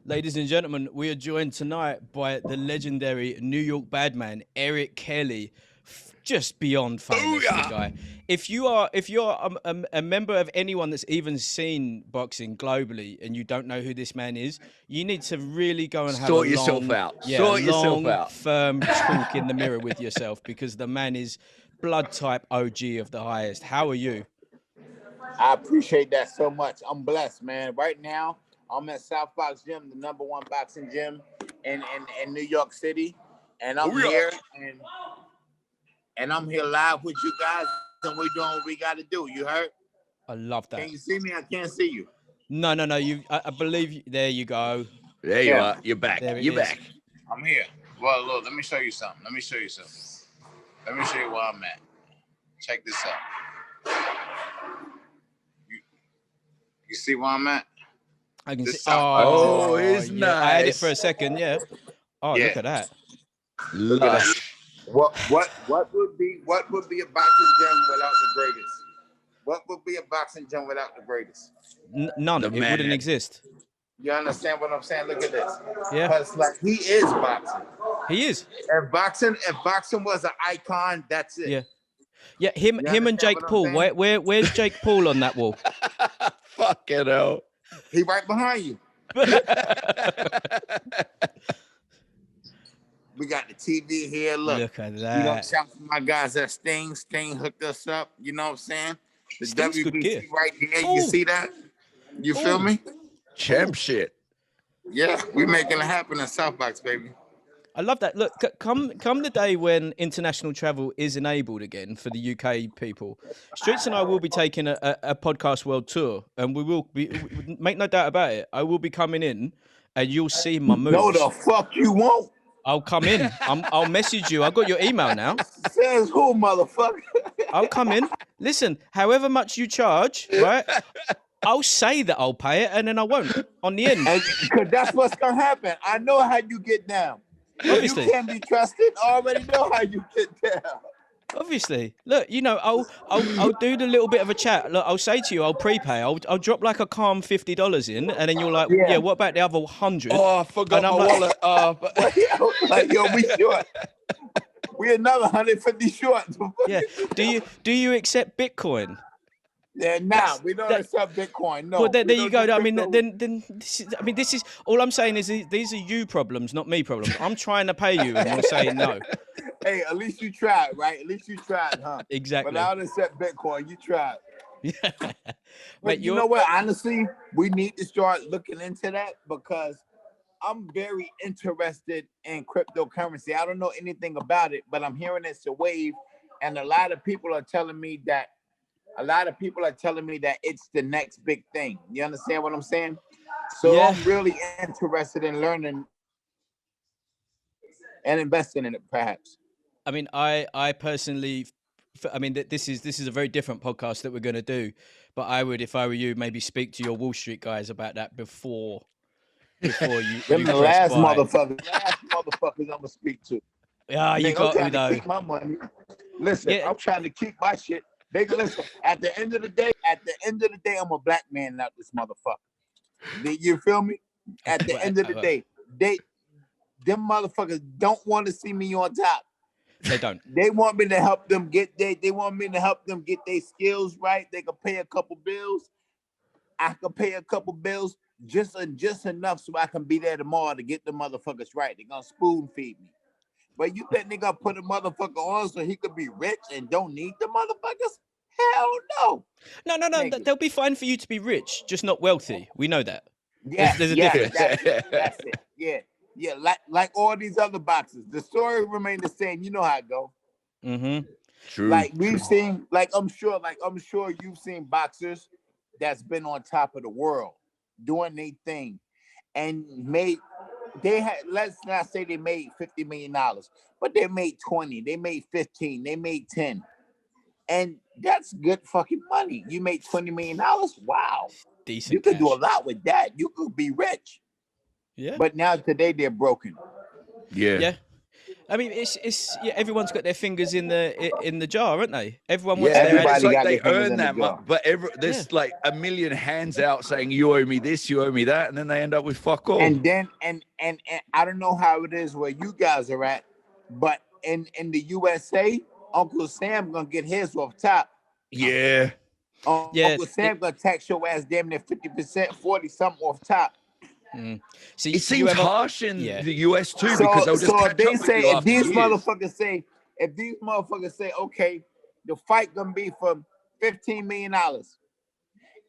Ladies and gentlemen, we are joined tonight by the legendary New York badman, Eric Kelly. Just beyond famous, the guy. If you're a member of anyone that's even seen boxing globally and you don't know who this man is, you need to really go and have Sort yourself out. Sort yourself out. Firm talk in the mirror with yourself, because the man is blood type OG of the highest. How are you? I appreciate that so much. I'm blessed, man. Right now, I'm at SouthBox Gym, the #1 boxing gym in New York City, and I'm here and I'm here live with you guys, and we're doing what we got to do. You heard? I love that. Can you see me? I can't see you. No. I believe you. There you go. There you are. You're back. You're back. I'm here. Well, look, let me show you something. Let me show you where I'm at. Check this out. You see where I'm at? I can see. Oh, it's nice. I had it for a second. Yeah. Oh, yeah. Look at that. Look at that. What would be a boxing gym without the greatest? What would be a boxing gym without the greatest? None. It wouldn't exist. You understand what I'm saying? Look at this. Yeah. Because like he is boxing. He is. If boxing was an icon, that's it. Yeah. Yeah. Him and Jake Paul. Where's Jake Paul on that wall? Fucking hell. He right behind you. We got the TV here. Look at that. You know, shout out to my guys at Sting. Sting hooked us up. You know what I'm saying? The Sting's WBC right there. You see that? You feel me? Champ shit. Yeah, we making it happen in SouthBox, baby. I love that. Look, come the day when international travel is enabled again for the UK people, Streets and I will be taking a podcast world tour, and we will be, make no doubt about it, I will be coming in, and you'll see my moves. No, the fuck you won't. I'll come in. I'll message you. I got your email now. Says who, motherfucker? I'll come in. Listen, however much you charge, right? I'll say that I'll pay it, and then I won't on the end. Because that's what's gonna happen. I know how you get down. Obviously. You can't be trusted. I already know how you get down. Obviously. Look, you know, I'll do the little bit of a chat. Look, I'll say to you, I'll prepay. I'll drop like a calm $50 in, and then you're like, yeah, what about the other 100? Oh, I forgot my wallet. Like, yo, we short. We another 150 short. Yeah. Do you accept Bitcoin? Yeah, we don't accept Bitcoin. No. Well, there you go. I mean, then this is all I'm saying is these are you problems, not me problems. I'm trying to pay you, and you're saying no. Hey, at least you tried, right? At least you tried, huh? Exactly. But I don't accept Bitcoin. You tried. Yeah. But you know what? Honestly, we need to start looking into that, because I'm very interested in cryptocurrency. I don't know anything about it, but I'm hearing it's a wave, and a lot of people are telling me that it's the next big thing. You understand what I'm saying? So I'm really interested in learning and investing in it, perhaps. I mean, I personally, I mean, this is a very different podcast that we're going to do, but I would, if I were you, maybe speak to your Wall Street guys about that before you. The last motherfuckers I'm gonna speak to. Yeah, you got to though. Keep my money. Listen, I'm trying to keep my shit. Listen, at the end of the day, I'm a black man, not this motherfucker. You feel me? At the end of the day, them motherfuckers don't want to see me on top. They don't. They want me to help them get their skills right. They can pay a couple bills. I can pay a couple bills just enough so I can be there tomorrow to get the motherfuckers right. They're gonna spoon feed me. But you think they gonna put a motherfucker on so he could be rich and don't need the motherfuckers? Hell no. No. They'll be fine for you to be rich, just not wealthy. We know that. Yeah, there's a difference. That's it. Yeah. Like all these other boxes, the story remained the same. You know how it go. Mm-hmm. True. Like we've seen, I'm sure you've seen boxers that's been on top of the world doing their thing and let's not say they made $50 million, but they made 20, they made 15, they made 10. And that's good fucking money. You made $20 million. Wow. Decent. You could do a lot with that. You could be rich. Yeah. But now today they're broken. Yeah. I mean, it's yeah. Everyone's got their fingers in the jar, aren't they? Everyone wants Yeah, their but it's Everybody like got they their fingers earn in the that, jar. but Yeah. there's like a million hands out saying you owe me this, you owe me that, and then they end up with fuck all. And then and I don't know how it is where you guys are at, but in the USA, Uncle Sam gonna get his off top. Yeah, Yeah. Uncle Sam gonna tax your ass damn near 50%, 40 something off top. See, it seems harsh in the US too because they'll just So if catch they up with say, you if after these years. motherfuckers say, okay, the fight gonna be for $15 million.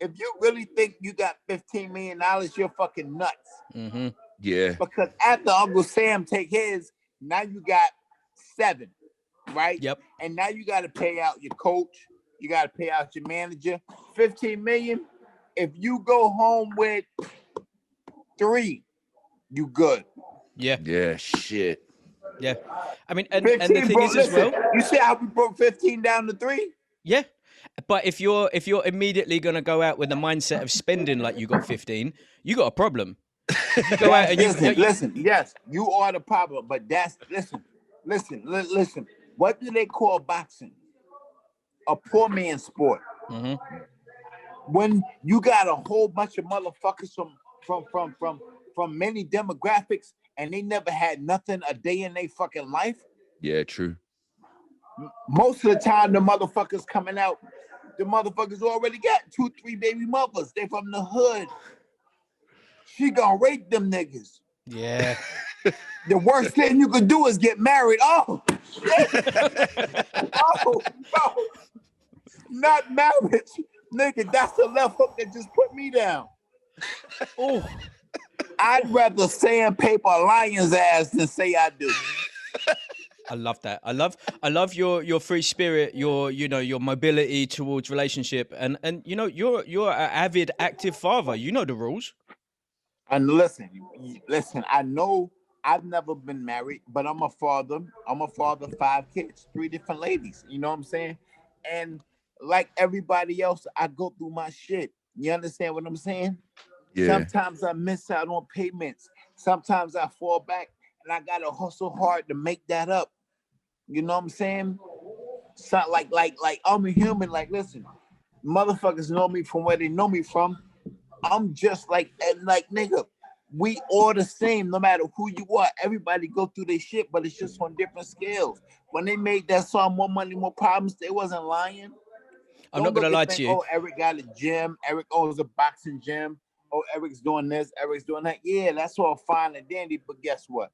If you really think you got $15 million, you're fucking nuts. Mm-hmm. Yeah, Because after Uncle Sam take his, now you got 7, right? Yep. And now you got to pay out your coach. You got to pay out your manager. 15 million. If you go home with 3, you good. Yeah. yeah, shit. Yeah. I mean, and 15, the thing bro, is listen, as well. you see how we broke 15 down to 3? Yeah. But if you're immediately gonna go out with the mindset of spending like you got 15, you got a problem. If you go out and Listen, yes, you are the problem, but that's listen. What do they call boxing? A poor man's sport. Mm-hmm. When you got a whole bunch of motherfuckers from many demographics and they never had nothing a day in their fucking life, Yeah, true. most of the time the motherfuckers coming out, the motherfuckers already got 2, 3 baby mothers. They from the hood. She gonna rape them niggas. Yeah. The worst thing you could do is get married. Oh, oh, not marriage, nigga. That's the left hook that just put me down. Oh, I'd rather sandpaper a lion's ass than say I do. I love that. I love your free spirit, your mobility towards relationship, and you're an avid, active father. You know the rules. And listen. I know I've never been married, but I'm a father. I'm a father of 5 kids, 3 different ladies. You know what I'm saying? And like everybody else, I go through my shit. You understand what I'm saying? Yeah, Sometimes I miss out on payments. Sometimes I fall back, and I gotta hustle hard to make that up. You know what I'm saying? So like I'm a human. Like, listen, motherfuckers know me from where they know me from. I'm just like nigga. We all the same, no matter who you are. Everybody go through their shit, but it's just on different scales. When they made that song "More Money, More Problems," they wasn't lying. I'm not gonna lie to you. Oh, Eric got a gym. Eric owns a boxing gym. Oh, Eric's doing this. Eric's doing that. Yeah, that's all fine and dandy. But guess what?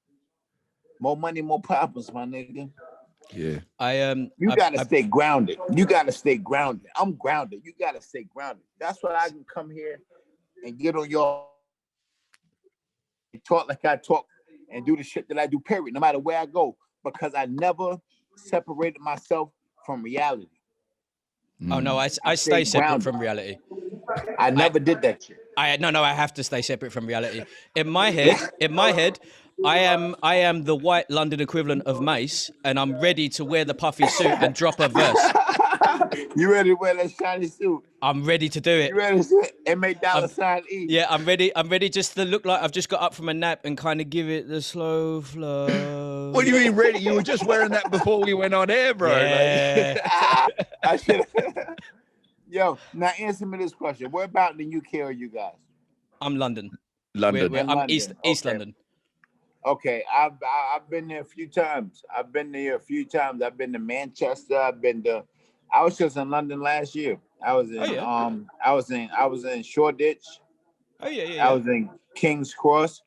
More money, more problems, my nigga. yeah. You gotta stay grounded. You gotta stay grounded. I'm grounded. You gotta stay grounded. That's why I can come here and get on your talk like I talk and do the shit that I do, period, no matter where I go, because I never separated myself from reality. Oh no, I stay separate from reality. I never did that shit. I have to stay separate from reality. In my head, I am the white London equivalent of Mace, and I'm ready to wear the puffy suit and drop a verse. You ready to wear that shiny suit? I'm ready to do it. You ready to $8 $E? Yeah, I'm ready. I'm ready just to look like I've just got up from a nap and kind of give it the slow flow. What do you mean ready? You were just wearing that before we went on air, bro. Yeah. I should. Yo, now answer me this question. Where about in the UK are you guys? I'm London. London. I'm London. East London. Okay, I've been there a few times. I've been to Manchester. I was just in London last year. I was in I was in Shoreditch. Oh yeah. I was in King's Cross.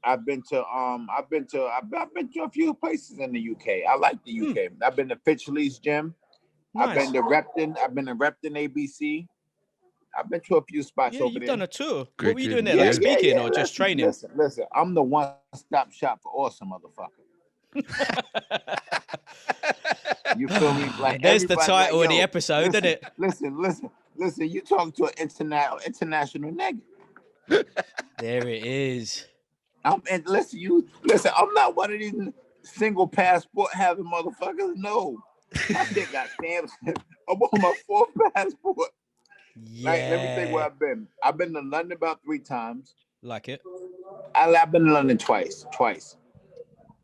I've been to a few places in the UK. I like the UK. I've been to Fitzlee's gym. Nice. I've been to Repton. ABC. I've been to a few spots over there. You've done a tour. Good, What were you doing good. there? Yeah. Like speaking or just training? Listen. I'm the one-stop shop for awesome, motherfucker. You feel me? Like, there's the everybody title like, of the episode, isn't it? Listen. You talking to an international nigga. There it is. Listen. I'm not one of these single passport having motherfuckers. No, my shit got stamps. I'm on my 4th passport. Yeah. Like, let me think where I've been. I've been to London about 3 times. Like it. I've been to London twice.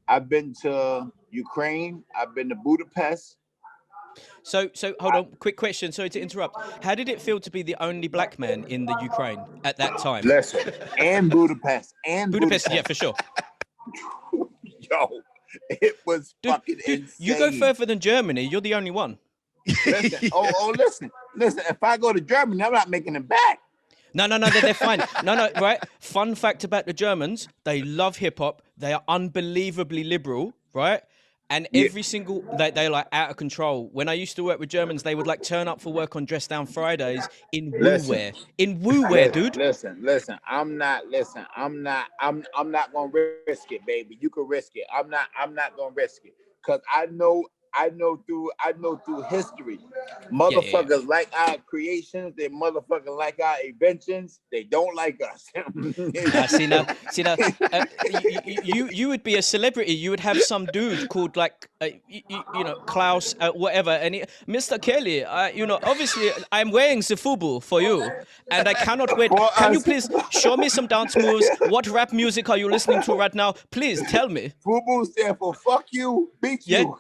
I've been to Ukraine. I've been to Budapest. So hold on. Quick question. Sorry to interrupt. How did it feel to be the only black man in the Ukraine at that time? Listen, and Budapest, Budapest, yeah, for sure. Yo, it was Dude, fucking insane. you go further than Germany. You're the only one. Listen, listen. If I go to Germany, I'm not making it back. No, they're fine. No, right? Fun fact about the Germans, they love hip hop. They are unbelievably liberal, right? And every single, they're like out of control. When I used to work with Germans, they would like turn up for work on Dress Down Fridays in woo wear. In woo wear, dude. Listen. I'm not gonna risk it, baby. You can risk it. I'm not gonna risk it. Cause I know through history, motherfuckers like our creations, they motherfuckers like our inventions, they don't like us. See now, you would be a celebrity. You would have some dude called like, Klaus, whatever. And Mr. Kelly, obviously I'm wearing the FUBU for you, and I cannot wait. Can you please show me some dance moves? What rap music are you listening to right now? Please tell me. FUBU stands for fuck you, beat you.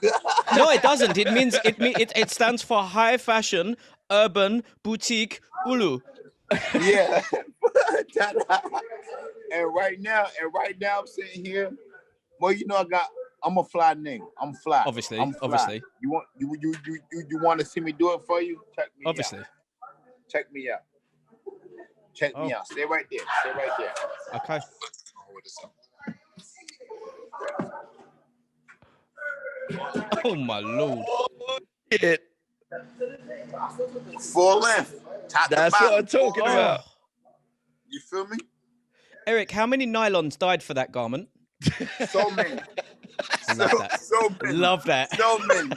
No, it doesn't. It stands for high fashion, urban, boutique, Ulu. Yeah. and right now I'm sitting here. Well, I'm a fly nigga. I'm fly. Obviously. You want to see me do it for you? Check me Obviously. out. Check me out. Check me out. Stay right there. Okay. Oh my lord! Shit. Full length. That's what I'm talking about. You feel me? Eric, how many nylons died for that garment? So many. So many. Love that. So many.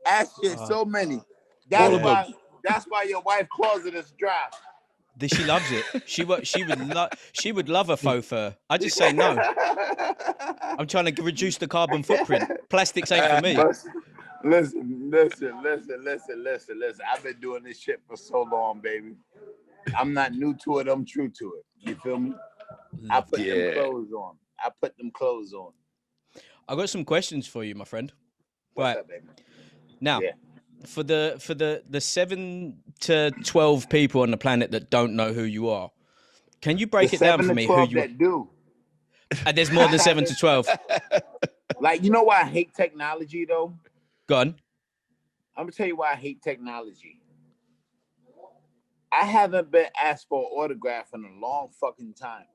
Ask shit. So many. That's why your wife closet is dry. She loves it. She would love a faux fur. I just say no. I'm trying to reduce the carbon footprint. Plastics ain't for me. Listen. I've been doing this shit for so long, baby. I'm not new to it. I'm true to it. You feel me? I put them clothes on. I got some questions for you, my friend. What's up, baby? Now, for the 7 to 12 people on the planet that don't know who you are, can you break it down for me? Who you that do? And there's more than 7 to 12. Like, you know why I hate technology, though? Go on. I'm gonna tell you why I hate technology. I haven't been asked for an autograph in a long fucking time.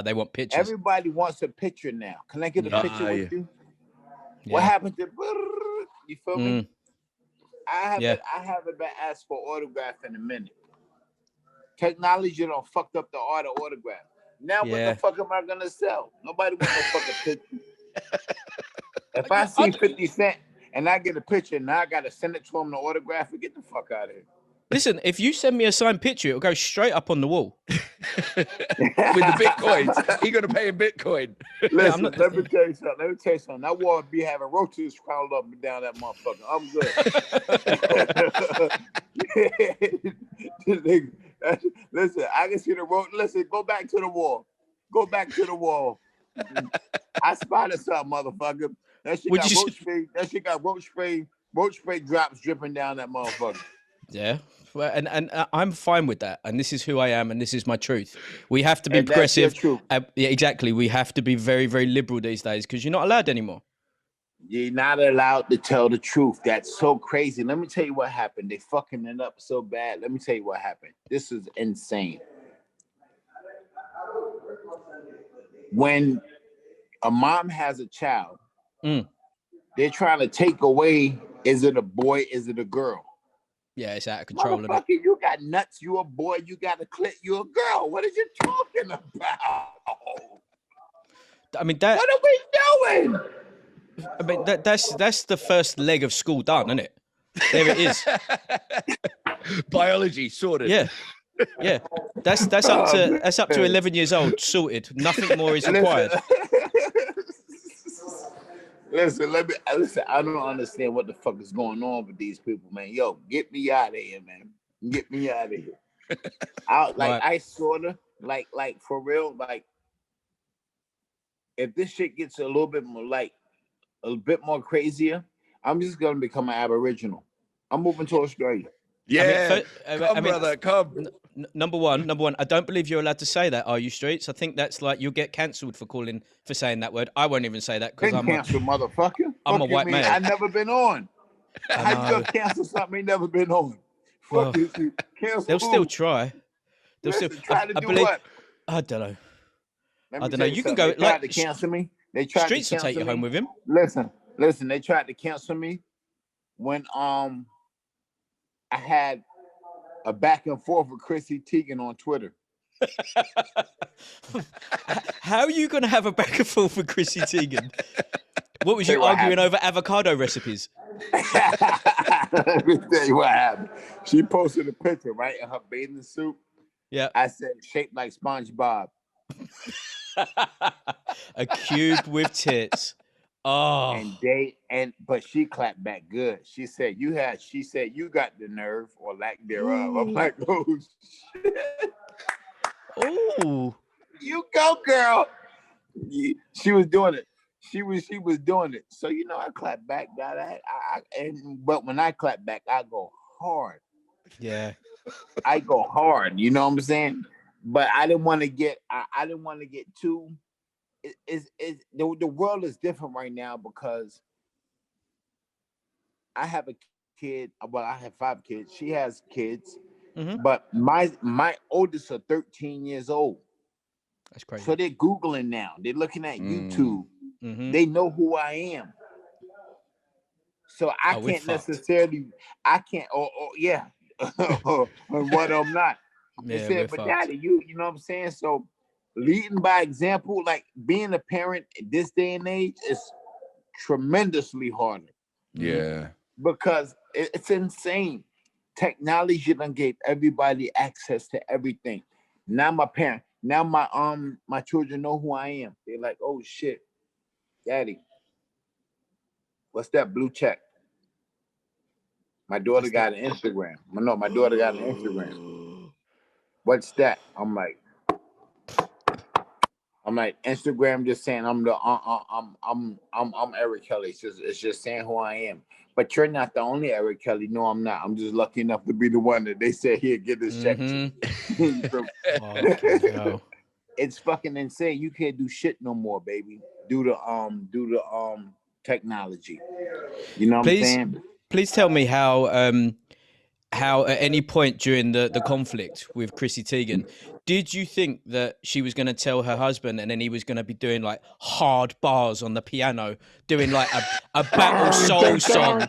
They want pictures. Everybody wants a picture now. Can I get a picture with you? Yeah. What happened to? You feel me? I haven't been asked for autograph in a minute. Technology done fucked up the art of autograph. Now what the fuck am I gonna sell? Nobody wants no fucking picture. If I see 50 Cent and I get a picture, now I gotta send it to him to autograph it. Get the fuck out of here. Listen, if you send me a signed picture, it'll go straight up on the wall. With the bitcoins. You're gonna pay in Bitcoin. Listen, let me tell you something. That wall be having roaches crawled up and down that motherfucker. I'm good. Listen, I can see the roach. Listen, go back to the wall. I spotted something, motherfucker. That shit got roach spray drops dripping down that motherfucker. Yeah. Well, and I'm fine with that. And this is who I am, and this is my truth. We have to be progressive. Yeah, exactly. We have to be very, very liberal these days because you're not allowed anymore. You're not allowed to tell the truth. That's so crazy. Let me tell you what happened. They fucking it up so bad. Let me tell you what happened. This is insane. When a mom has a child, they're trying to take away, is it a boy, is it a girl? Yeah, it's out of control. Motherfucker, you got nuts, you a boy, you got a clit, you a girl. What are you talking about? I mean, that. What are we doing? I mean, that's the first leg of school done, isn't it? There it is. Biology sorted. Yeah. That's up to 11 years old, sorted. Nothing more is required. Listen, I don't understand what the fuck is going on with these people, man. Yo, get me out of here, man. Get me out of here. I sorta like for real, like if this shit gets a little bit more like a bit more crazier, I'm just gonna become an Aboriginal. I'm moving to Australia. Yeah, come, mean, brother, come. Number one, I don't believe you're allowed to say that. Are you, Streets? I think that's like you'll get cancelled for saying that word. I won't even say that because Been canceled, motherfucker. I'm a white male. I never been on. I How you know. gonna cancel something ain't never been on? Well, Fuck you. Cancel. They'll still try. Try to do what? I don't know. I don't know. You can go. They tried to cancel me. They tried Streets to cancel will take you home with him. Listen. They tried to cancel me when I had a back and forth with Chrissy Teigen on Twitter. How are you gonna have a back and forth with Chrissy Teigen? What was you arguing over avocado recipes? Let me tell you what happened. She posted a picture, right, in her bathing suit. Yeah. I said, shaped like SpongeBob. A cube with tits. Oh. But she clapped back good. She said, you got the nerve or lack thereof. Ooh. I'm like, oh shit. Oh. You go, girl. She was doing it. She was doing it. So I clap back, got that. But when I clap back, I go hard. Yeah. I go hard. You know what I'm saying? But I didn't want to get. I didn't want to get too. The world is different right now because I have a kid. Well, I have 5 kids. She has kids. Mm-hmm. But my oldest are 13 years old. That's crazy. So they're Googling now. They're looking at YouTube. Mm-hmm. They know who I am. So I can't necessarily. I can't. Yeah. What I'm not. Yeah, said, but daddy, you know what I'm saying? So leading by example, like being a parent in this day and age is tremendously harder. Yeah. Because it's insane. Technology done gave everybody access to everything. Now my children know who I am. They're like, oh shit, daddy, what's that blue check? My daughter got an Instagram. No, my daughter got an Instagram. What's that? I'm like Instagram just saying I'm Eric Kelly. It's just saying who I am. But you're not the only Eric Kelly. No, I'm not. I'm just lucky enough to be the one that they said here, get this check to. It's fucking insane. You can't do shit no more, baby. Do the technology. You know what I'm saying? Please tell me how at any point during the conflict with Chrissy Teigen, did you think that she was going to tell her husband and then he was going to be doing like hard bars on the piano, doing like a battle soul song?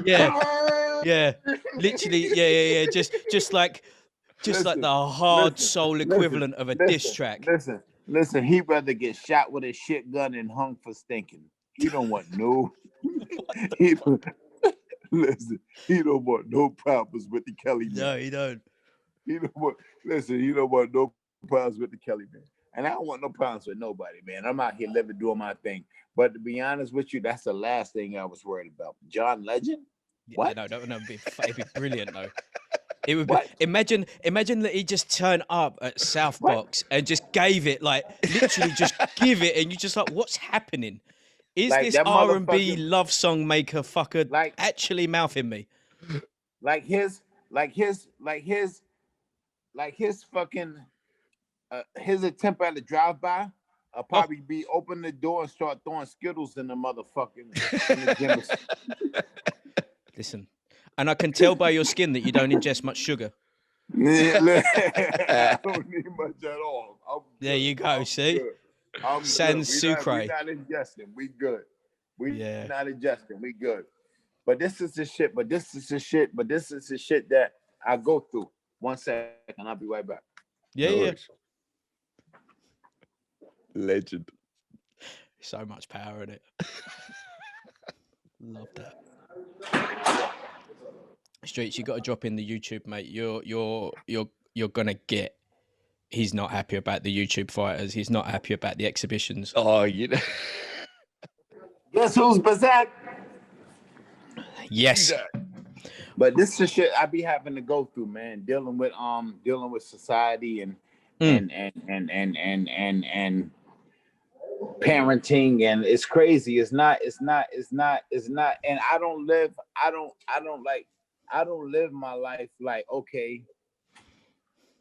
Yeah. Literally, yeah. Just like the hard soul equivalent of a diss track. Listen, he'd rather get shot with a shit gun and hung for stinking. He don't want no. Listen, he don't want no problems with the Kelly man. No, he don't. He don't want no problems with the Kelly man. And I don't want no problems with nobody, man. I'm out here living, doing my thing. But to be honest with you, that's the last thing I was worried about. John Legend? Yeah, what? No, it'd be brilliant though. It would be. Imagine that he just turned up at SouthBox and just gave it, like literally just give it, and you just like, what's happening? Is like this R&B love song maker fucker like actually mouthing me? Like his fucking his attempt at a drive-by, I'll probably be open the door and start throwing Skittles in the motherfucking in the gym. Listen, and I can tell by your skin that you don't ingest much sugar. I don't need much at all. There you go. See. Sans sucre. We're not ingesting. We good. Not ingesting. We good. But this is the shit. But this is the shit that I go through. 1 second. I'll be right back. Yeah. Legend. So much power in it. Love that. Streets, you got to drop in the YouTube, mate. You're gonna get. He's not happy about the YouTube fighters. He's not happy about the exhibitions. Oh, you know. Guess who's back? Yes. But this is shit I be having to go through, man. Dealing with society and parenting, and it's crazy. It's not. And I don't live my life like, okay,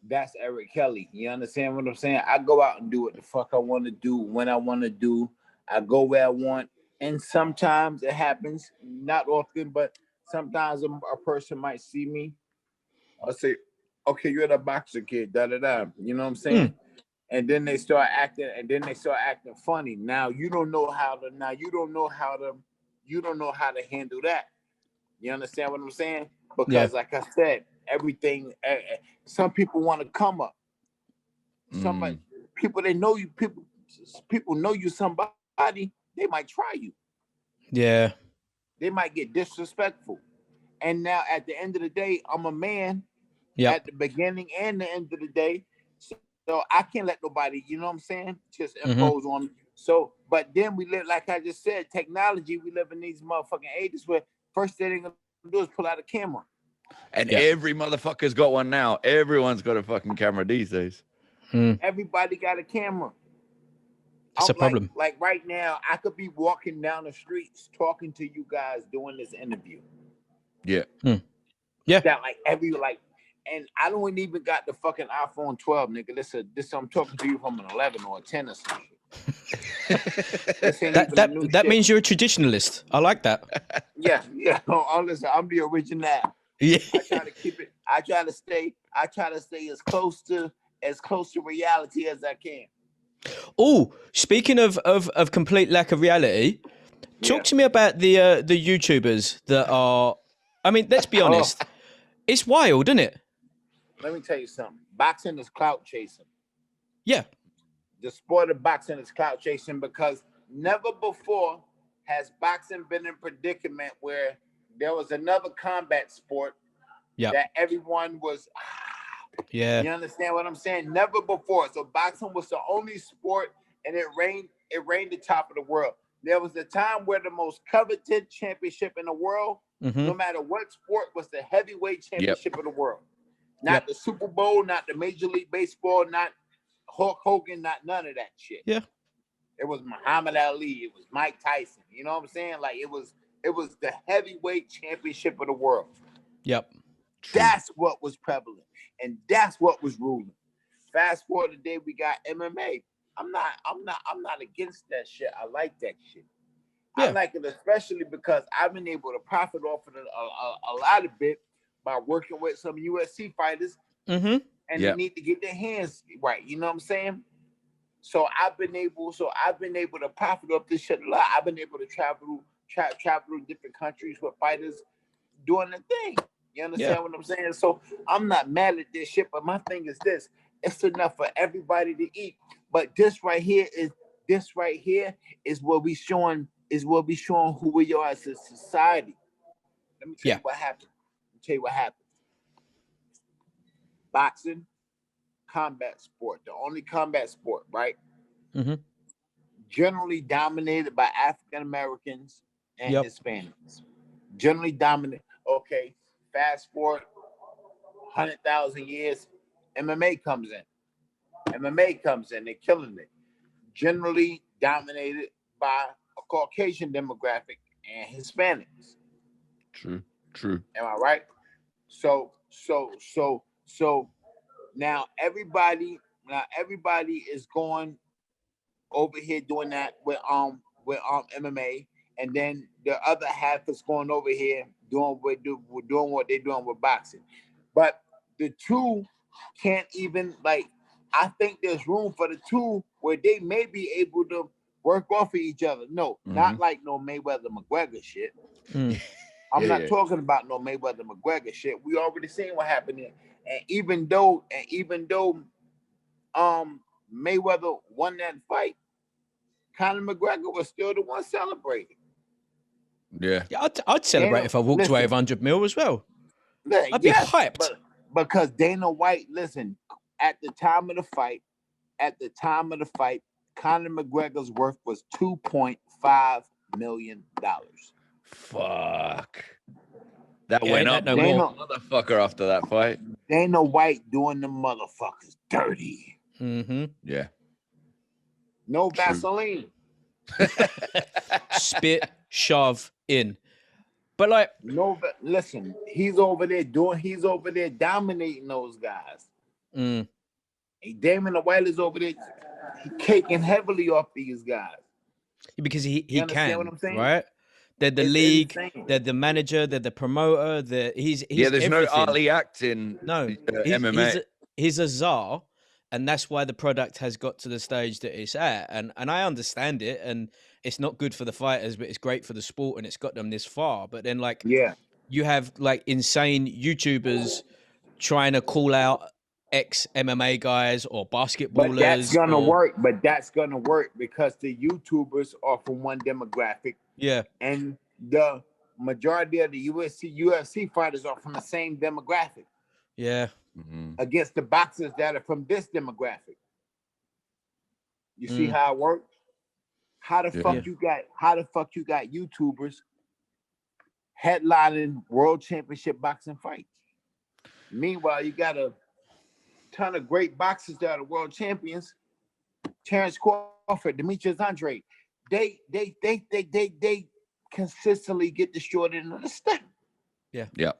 that's Eric Kelly. You understand what I'm saying? I go out and do what the fuck I want to do when I want to do. I go where I want, and sometimes it happens, not often, but sometimes a person might see me. I'll say, okay, you're the boxer kid, da da da. You know what I'm saying? And then they start acting, funny. Now you don't know how to handle that. You understand what I'm saying? Because like I said, everything. Some people want to come up. Somebody, people they know you. People know you. Somebody, they might try you. Yeah. They might get disrespectful. And now, at the end of the day, I'm a man. Yeah. At the beginning and the end of the day, so I can't let nobody, you know what I'm saying, just impose on me. So, but then we live, like I just said, technology. We live in these motherfucking ages where first thing they're gonna do is pull out a camera. And every motherfucker's got one now. Everyone's got a fucking camera these days. Everybody got a camera. It's a problem. Like right now, I could be walking down the streets talking to you guys doing this interview. Yeah. Yeah. That and I don't even got the fucking iPhone 12, nigga. This I'm talking to you from an 11 or a 10 or something. That means you're a traditionalist. I like that. Yeah. Oh, listen, I'm the original. Yeah. I try to keep it. I try to stay as close to reality as I can. Oh, speaking of complete lack of reality, talk to me about the YouTubers that are. I mean, let's be honest. It's wild, isn't it? Let me tell you something. Boxing is clout chasing. Yeah. The sport of boxing is clout chasing because never before has boxing been in a predicament where there was another combat sport that everyone was. Yeah. You understand what I'm saying? Never before. So boxing was the only sport, and it reigned the top of the world. There was a time where the most coveted championship in the world, no matter what sport, was the heavyweight championship of the world. Not the Super Bowl, not the Major League Baseball, not Hulk Hogan, not none of that shit. Yeah. It was Muhammad Ali. It was Mike Tyson. You know what I'm saying? Like it was the heavyweight championship of the world. Yep. That's what was prevalent, and that's what was ruling. Fast forward today, we got MMA. I'm not against that shit. I like that shit. Yeah. I like it especially because I've been able to profit off of it a lot of bit by working with some UFC fighters, and they need to get their hands right. You know what I'm saying? So I've been able to profit off this shit a lot. I've been able to travel to different countries with fighters doing the thing. You understand what I'm saying? So I'm not mad at this shit, but my thing is this: it's enough for everybody to eat. But this right here is what we showing who we are as a society. Let me tell you what happened. Boxing, combat sport, the only combat sport, right? Generally dominated by African Americans and Hispanics. Generally dominant. Okay, fast forward 100,000 years, MMA comes in. They're killing it. Generally dominated by a Caucasian demographic and Hispanics. True. Am I right? So now everybody is going over here doing that with MMA, and then the other half is going over here doing what they're doing with boxing. But the two can't even I think there's room for the two where they may be able to work off of each other. No, not like no Mayweather McGregor shit. I'm not talking about no Mayweather McGregor shit. We already seen what happened there. And even though Mayweather won that fight, Conor McGregor was still the one celebrating. Yeah, I'd celebrate if I walked away with 100 mil as well. I'd be hyped. Because Dana White, listen, at the time of the fight, Conor McGregor's worth was $2.5 million. Fuck. That went up no more, motherfucker, after that fight. Dana White doing the motherfuckers dirty. Yeah. No True. Vaseline. Spit, shove in. But like, Listen, he's over there dominating those guys. mm, Damon the White is over there caking heavily off these guys. because he You understand what can, I'm saying? right? They're the It's league, insane. they're the manager, they're the promoter. He's there's everything. no Ali Act in No, MMA. he's a czar, and that's why the product has got to the stage that it's at. And I understand it, and it's not good for the fighters, but it's great for the sport, and it's got them this far. But then, like, Yeah. you have like insane YouTubers trying to call out ex MMA guys or basketballers. But that's gonna work. But that's gonna work because the YouTubers are from one demographic. Yeah. And the majority of the UFC fighters are from the same demographic. Yeah. Against the boxers that are from this demographic. You see how it works? How the fuck you got YouTubers headlining world championship boxing fights? Meanwhile, you got a ton of great boxers that are world champions. Terrence Crawford, Demetrius Andre, they consistently get destroyed in the step. Yeah.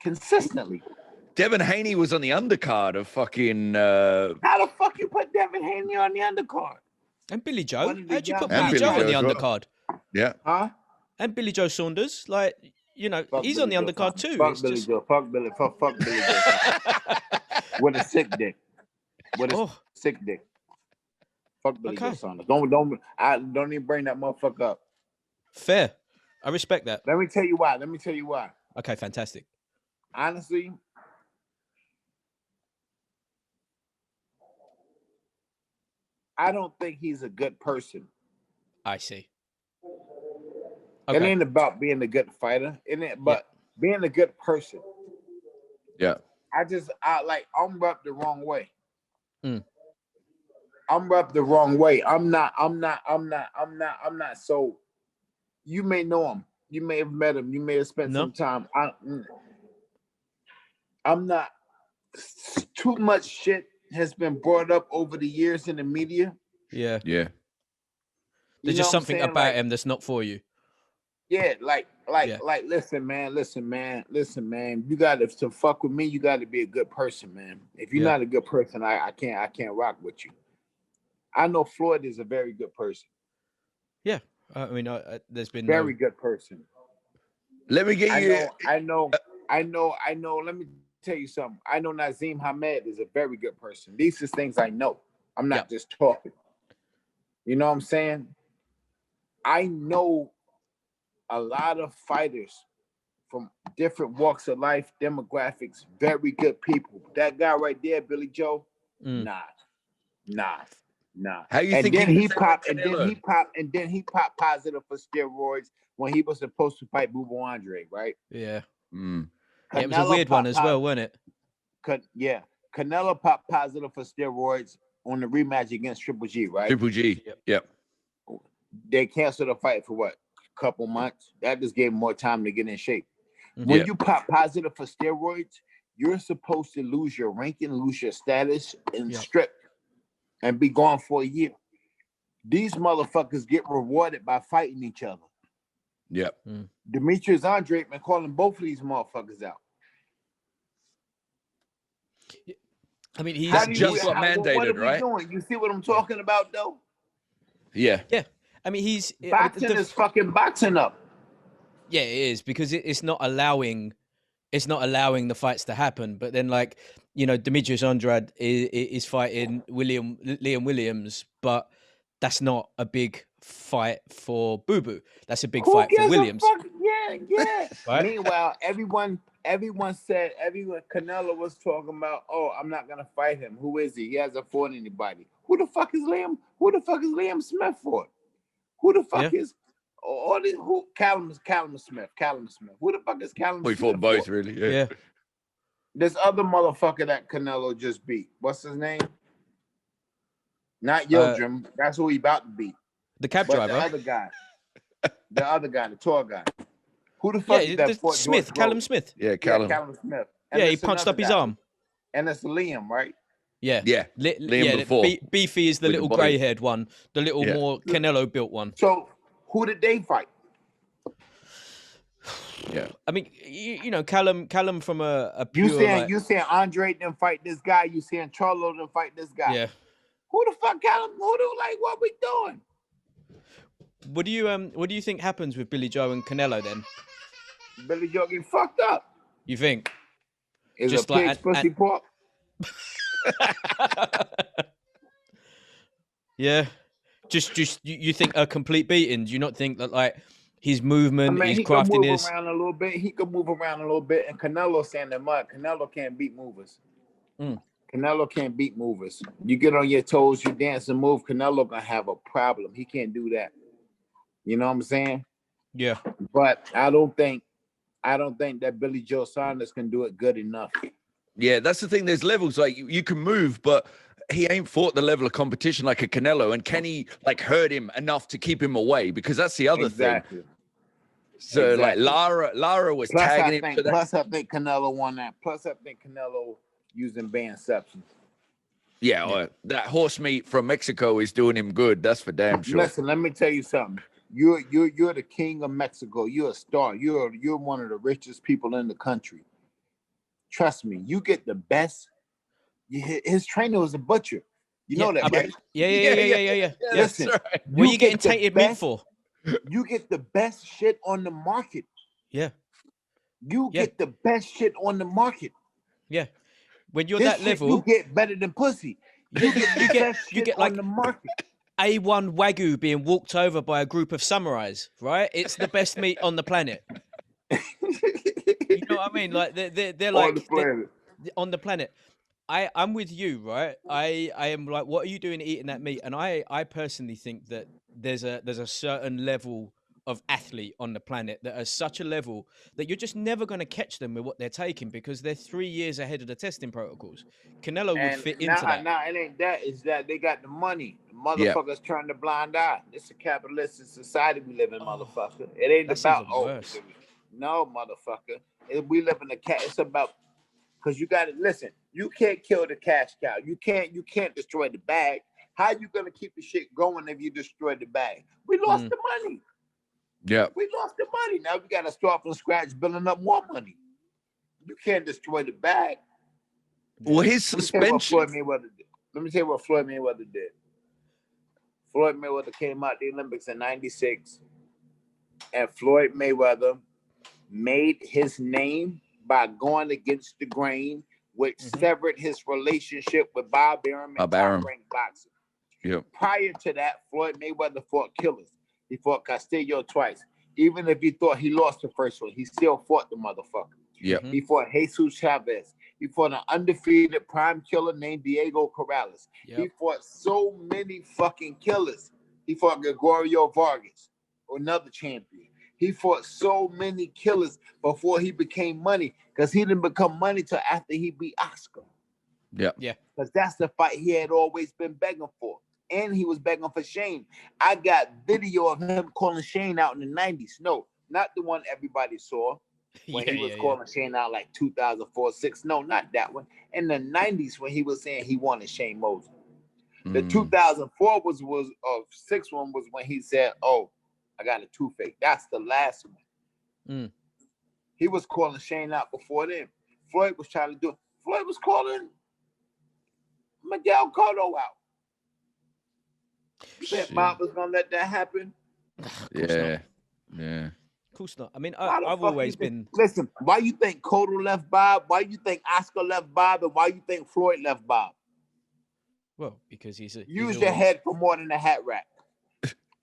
Consistently. Devin Haney was on the undercard of fucking. How the fuck you put Devin Haney on the undercard? And Billy Joe. How'd you put And Billy Joe on Billy the Joe as undercard? Yeah. Huh? And Billy Joe Saunders, like, you know, Fuck he's Billy on the Joe undercard Saunders. too. Fuck It's Billy just... Joe. Fuck Billy Joe. With a sick dick. With a sick dick. Fuck Billy Joe Saunders. Don't even bring that motherfucker up. Fair. I respect that. Let me tell you why. Okay, fantastic. Honestly, I don't think he's a good person. I see. It ain't about being a good fighter, but being a good person. Yeah. I'm rubbed the wrong way. I'm rubbed the wrong way. I'm not. So you may know him. You may have met him. You may have spent some time. I'm not. Too much shit has been brought up over the years in the media. Yeah. Yeah. There's just something about him that's not for you. Yeah, listen, man. You to fuck with me, you gotta be a good person, man. If you're not a good person, I can't rock with you. I know Floyd is a very good person. Yeah. I mean, there's been very good person. Let me get you. I know. Let me tell you something. I know Nazim Hamed is a very good person. These are things I know. I'm not just talking. You know what I'm saying? I know a lot of fighters from different walks of life, demographics, very good people. That guy right there, Billy Joe, nah. How you think? Then he popped positive for steroids when he was supposed to fight Bubu Andre, right? Yeah. Mm. Yeah, it was a weird one as well, wasn't it? Canelo popped positive for steroids on the rematch against Triple G, right? Triple G. Yep. They canceled the fight for what? Couple months. That just gave him more time to get in shape. When you pop positive for steroids, you're supposed to lose your ranking, lose your status, and strip, and be gone for a year. These motherfuckers get rewarded by fighting each other. Yep. Demetrius Andre been calling both of these motherfuckers out. I mean, he's just got mandated, what are we right? doing? You see what I'm talking about, though? Yeah. Yeah. I mean, he's boxing is fucking boxing up. Yeah, it is, because it's not allowing the fights to happen. But then, like, you know, Demetrius Andrade is fighting Liam Williams, but that's not a big fight for Boo Boo. That's a big fight for Williams. Yeah. Right? Meanwhile, everyone said Canelo was talking about, oh, I'm not gonna fight him. Who is he? He hasn't fought anybody. Who the fuck is Liam Smith for? Who the fuck is Callum Smith? Who the fuck is Callum Smith? We fought both, for? really. Yeah. This other motherfucker that Canelo just beat. What's his name? Not Yildirim. That's who he about to beat. The cab driver. The other guy, the tall guy. Who the fuck is that? Smith, Callum Smith. Yeah, Callum. Callum Smith. And he punched up his arm. And it's Liam, right? Yeah. Yeah, Liam before. Beefy is the With the little body. grey-haired one, the little more Canelo built one. So who did they fight? Yeah. I mean, you know, Callum from a You pure saying like, you saying Andre didn't fight this guy? You saying Charlo didn't fight this guy? yeah. Who the fuck Callum? What we doing? What do you think happens with Billy Joe and Canelo then? Billy Joe get fucked up. You think? Is Just a like pig's pussy pork? Yeah. Just you think a complete beating? Do you not think that like his movement, his he can move craftiness? around a little bit. He can move around a little bit, and Canelo stand in mud. Canelo can't beat movers. Canelo can't beat movers. You get on your toes, you dance and move. Canelo gonna have a problem. He can't do that. You know what I'm saying? Yeah. But I don't think that Billy Joe Saunders can do it good enough. Yeah, that's the thing. There's levels. Like you can move, but he ain't fought the level of competition like a Canelo. And can he like hurt him enough to keep him away? Because that's the other thing. So like Lara was tagging him. Plus, I think Canelo won that. Plus, I think Canelo using banception. Yeah, that horse meat from Mexico is doing him good. That's for damn sure. Listen, let me tell you something. You're the king of Mexico. You're a star. You're one of the richest people in the country. Trust me, you get the best. His trainer was a butcher. You know that, right? Yeah. Listen, right. What are you getting tainted meat for? You get the best shit on the market. Yeah. You get the best shit on the market. Yeah. When you're that level, you get better than pussy. You get the best shit on the market. A1 Wagyu being walked over by a group of samurais, right? It's the best meat on the planet. You know what I mean? Like they're like on the planet. I'm with you, right? I am like, what are you doing eating that meat? And I personally think that there's a certain level of athlete on the planet that are such a level that you're just never going to catch them with what they're taking because they're 3 years ahead of the testing protocols. Canelo would fit into that. Nah, it ain't that. It's that they got the money. The motherfuckers turn the blind eye. It's a capitalistic society we live in, motherfucker. It ain't about no, motherfucker. We live in it's about because you got to listen. You can't kill the cash cow. You can't destroy the bag. How you gonna keep the shit going if you destroy the bag? We lost the money. Yeah, we lost the money. Now we gotta start from scratch, building up more money. You can't destroy the bag. Well, his suspension. Let me tell you what Floyd Mayweather did. Floyd Mayweather came out the Olympics in '96, and Floyd Mayweather made his name by going against the grain, which severed his relationship with Bob Arum and top-ranked boxing. Yep. Prior to that, Floyd Mayweather fought killers. He fought Castillo twice. Even if he thought he lost the first one, he still fought the motherfucker. Yep. He fought Jesus Chavez. He fought an undefeated prime killer named Diego Corrales. Yep. He fought so many fucking killers. He fought Gregorio Vargas, another champion. He fought so many killers before he became money, because he didn't become money till after he beat Oscar. Yeah. Because that's the fight he had always been begging for. And he was begging for Shane. I got video of him calling Shane out in the 90s. No, not the one everybody saw. When he was calling Shane out like 2004, 6. No, not that one. In the 90s when he was saying he wanted Shane Mosley. The 2004 was 6 one was when he said, "Oh, I got a toothache." That's the last one. He was calling Shane out before then. Floyd was trying to do it. Floyd was calling Miguel Cotto out. You think Bob was gonna let that happen? Yeah. Of course not. I mean, I've always been. Listen, why you think Cotto left Bob? Why you think Oscar left Bob? And why you think Floyd left Bob? Well, because he's use your head for more than a hat rack.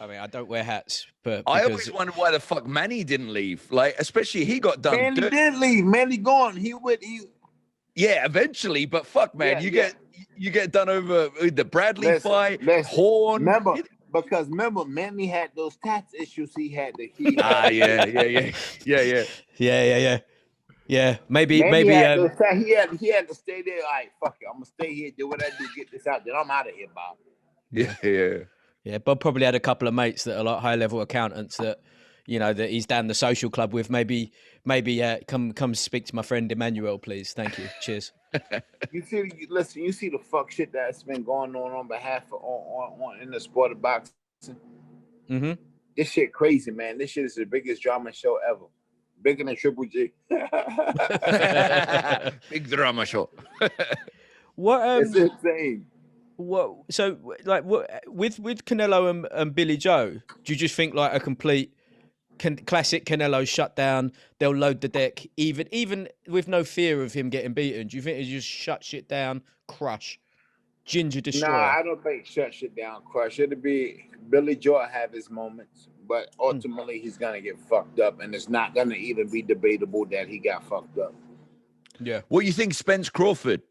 I mean, I don't wear hats, but I always wondered why the fuck Manny didn't leave. Like, especially he got done. Manny did leave. Manny gone. Yeah, eventually, but fuck, man, you get done over the Bradley fight, Horn. Remember, Manny had those tax issues. He had to. Yeah. Maybe. He had to stay there. All right, fuck it. I'm gonna stay here, do what I do, get this out. Then I'm out of here, Bob. Yeah. Yeah, Bob probably had a couple of mates that are like high-level accountants that, you know, that he's down the social club with, maybe come speak to my friend Emmanuel, please. Thank you. Cheers. Listen, you see the fuck shit that's been going on behalf of on in the sport of boxing. Mm-hmm. This shit crazy, man. This shit is the biggest drama show ever. Bigger than Triple G. Big drama show. What it's insane. What so like what with Canelo and Billy Joe? Do you just think like a complete classic Canelo shutdown? They'll load the deck even with no fear of him getting beaten. Do you think it just shut shit down, crush, ginger destroyer? Nah, I don't think shut shit down, crush. It'll be Billy Joe have his moments, but ultimately he's gonna get fucked up, and it's not gonna even be debatable that he got fucked up. Yeah. What do you think, Spence Crawford?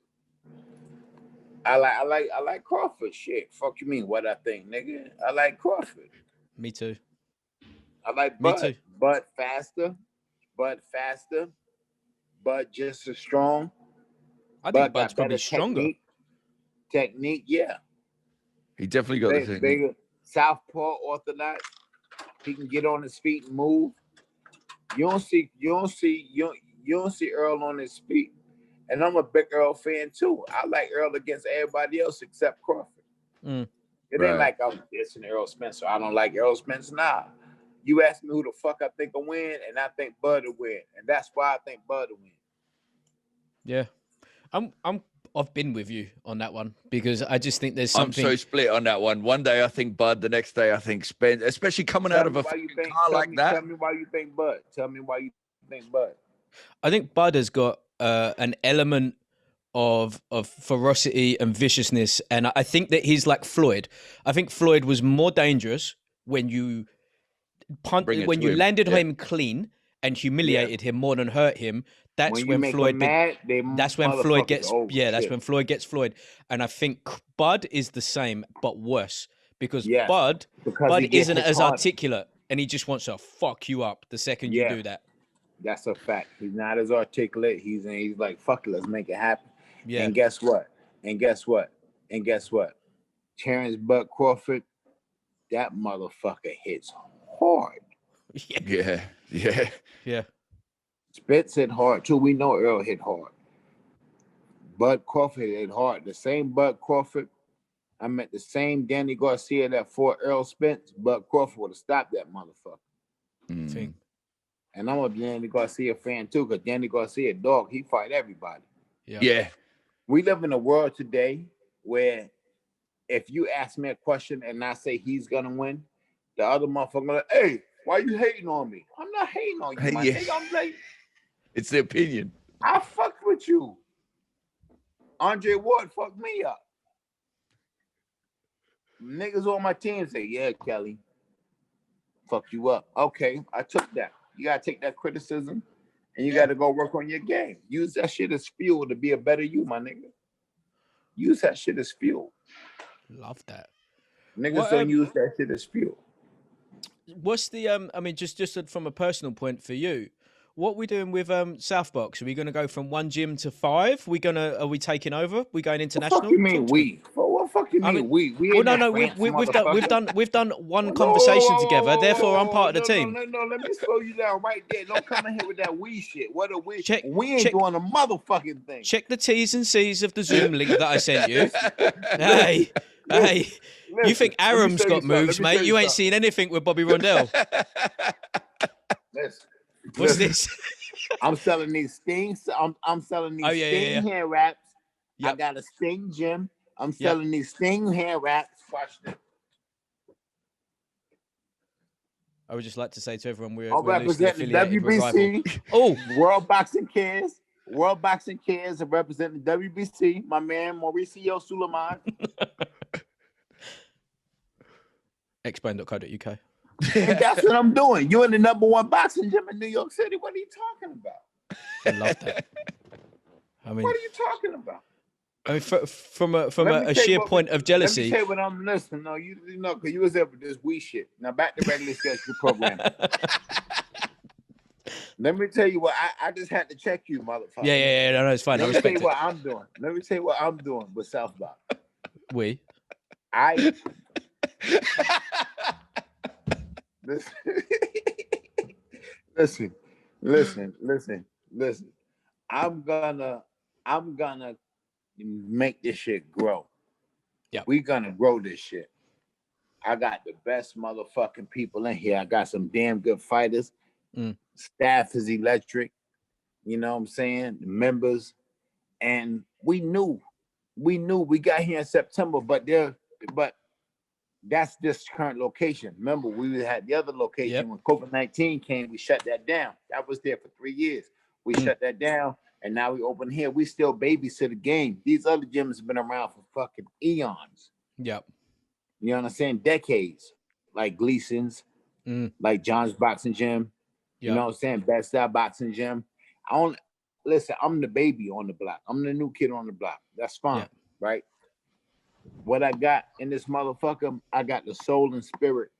I like Crawford. Shit, fuck you mean what I think, nigga? I like Crawford. Me too. I like Me Bud. too. Bud faster, Bud just as strong. I think Bud's probably stronger. Technique, yeah. He definitely got the technique. Bigger, southpaw, orthodox. He can get on his feet and move. You don't see Earl on his feet. And I'm a big Earl fan too. I like Earl against everybody else except Crawford. It ain't like I'm dissing Earl Spencer. I don't like Earl Spencer. Nah. You ask me who the fuck I think will win, and I think Bud will win. And that's why I think Bud will win. Yeah. I've been with you on that one because I just think there's something. I'm so split on that one. One day I think Bud, the next day I think Spence, especially coming out of a car like that. Tell me why you think Bud. Tell me why you think Bud. I think Bud has got an element of ferocity and viciousness, and I think that he's like Floyd. I think Floyd was more dangerous when you landed him clean and humiliated him more than hurt him. That's when Floyd gets Floyd. And I think Bud is the same but worse because Bud isn't as articulate, and he just wants to fuck you up the second you do that. That's a fact. He's not as articulate. He's like, fuck it, let's make it happen. Yeah. And guess what? Terrence Bud Crawford, that motherfucker hits hard. Yeah. Spence hit hard too. We know Earl hit hard. Bud Crawford hit hard. The same Bud Crawford, I meant the same Danny Garcia that fought Earl Spence. Bud Crawford would have stopped that motherfucker. And I'm a Danny Garcia fan too, because Danny Garcia, dog, he fight everybody. Yeah. We live in a world today where if you ask me a question and I say he's gonna win, the other motherfucker like, hey, why you hating on me? I'm not hating on you, my nigga. I'm like, it's the opinion. I fucked with you. Andre Ward fucked me up. Niggas on my team say, yeah, Kelly, fucked you up. Okay, I took that. You gotta take that criticism and you gotta go work on your game. Use that shit as fuel to be a better you, my nigga. Use that shit as fuel. Love that. Niggas don't use that shit as fuel. What's the I mean, just from a personal point for you, what are we doing with SouthBox? Are we going to go from 1 gym to 5? Are we taking over? We going international? What the fuck you mean we? What the fuck you mean we? We've done one conversation together. Therefore, I'm part of the team. No, let me slow you down right there. Don't come in here with that we shit. What a we? We ain't doing a motherfucking thing. Check the T's and C's of the Zoom link that I sent you. Hey. Listen, you think Aram's got moves, mate? You ain't seen anything with Bobby Rondell. What's this? I'm selling these stings. I'm selling these Sting hair wraps. Yep. I got a Sting gym. I'm selling these Sting hair wraps. Watch this. I would just like to say to everyone, we're representing the WBC. World Boxing Cares. World Boxing Cares are representing the WBC. My man Mauricio Suleiman. Explain.co.uk. And that's what I'm doing. You're in the #1 boxing gym in New York City. What are you talking about? I love that. I mean, what are you talking about? I mean, from a sheer point of jealousy. Let me tell you what I'm listening. No, you know, because you was there with this we shit. Now back to regular schedule program. Let me tell you what I just had to check you, motherfucker. Yeah. No, it's fine. Let me tell you what I'm doing. Let me tell you what I'm doing with SouthBox. Listen, listen. I'm gonna make this shit grow. Yeah. We gonna grow this shit. I got the best motherfucking people in here. I got some damn good fighters. Staff is electric. You know what I'm saying? The members. And we knew we got here in September, but that's this current location. Remember, we had the other location when COVID-19 came, we shut that down. That was there for 3 years. We shut that down, and now we open here. We still babysit the game. These other gyms have been around for fucking eons. Yep. You know what I'm saying? Decades. Like Gleason's, like John's Boxing Gym. You know what I'm saying? Best Style Boxing Gym. Listen, I'm the baby on the block. I'm the new kid on the block. That's fine, right? What I got in this motherfucker, I got the soul and spirit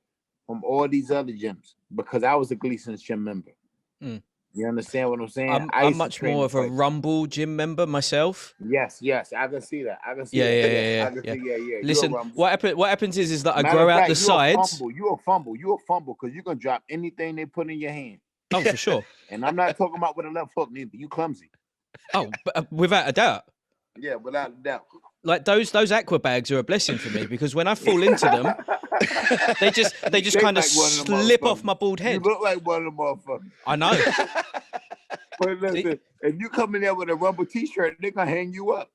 from all these other gyms because I was a Gleason's gym member. You understand what I'm saying? I'm much more of a Rumble gym member myself. Yes, I can see that. I can see that. Yeah. Listen, what happens is that I grow out the sides. You a fumble because you're gonna drop anything they put in your hand. Oh, for sure. And I'm not talking about with a left hook, neither. You clumsy. Oh, but, without a doubt. Yeah, without a doubt. Like those aqua bags are a blessing for me because when I fall into them, they just kind of slip off my bald head. You look like one of them motherfuckers. I know. But listen, if you come in there with a Rumble t-shirt, they're gonna hang you up.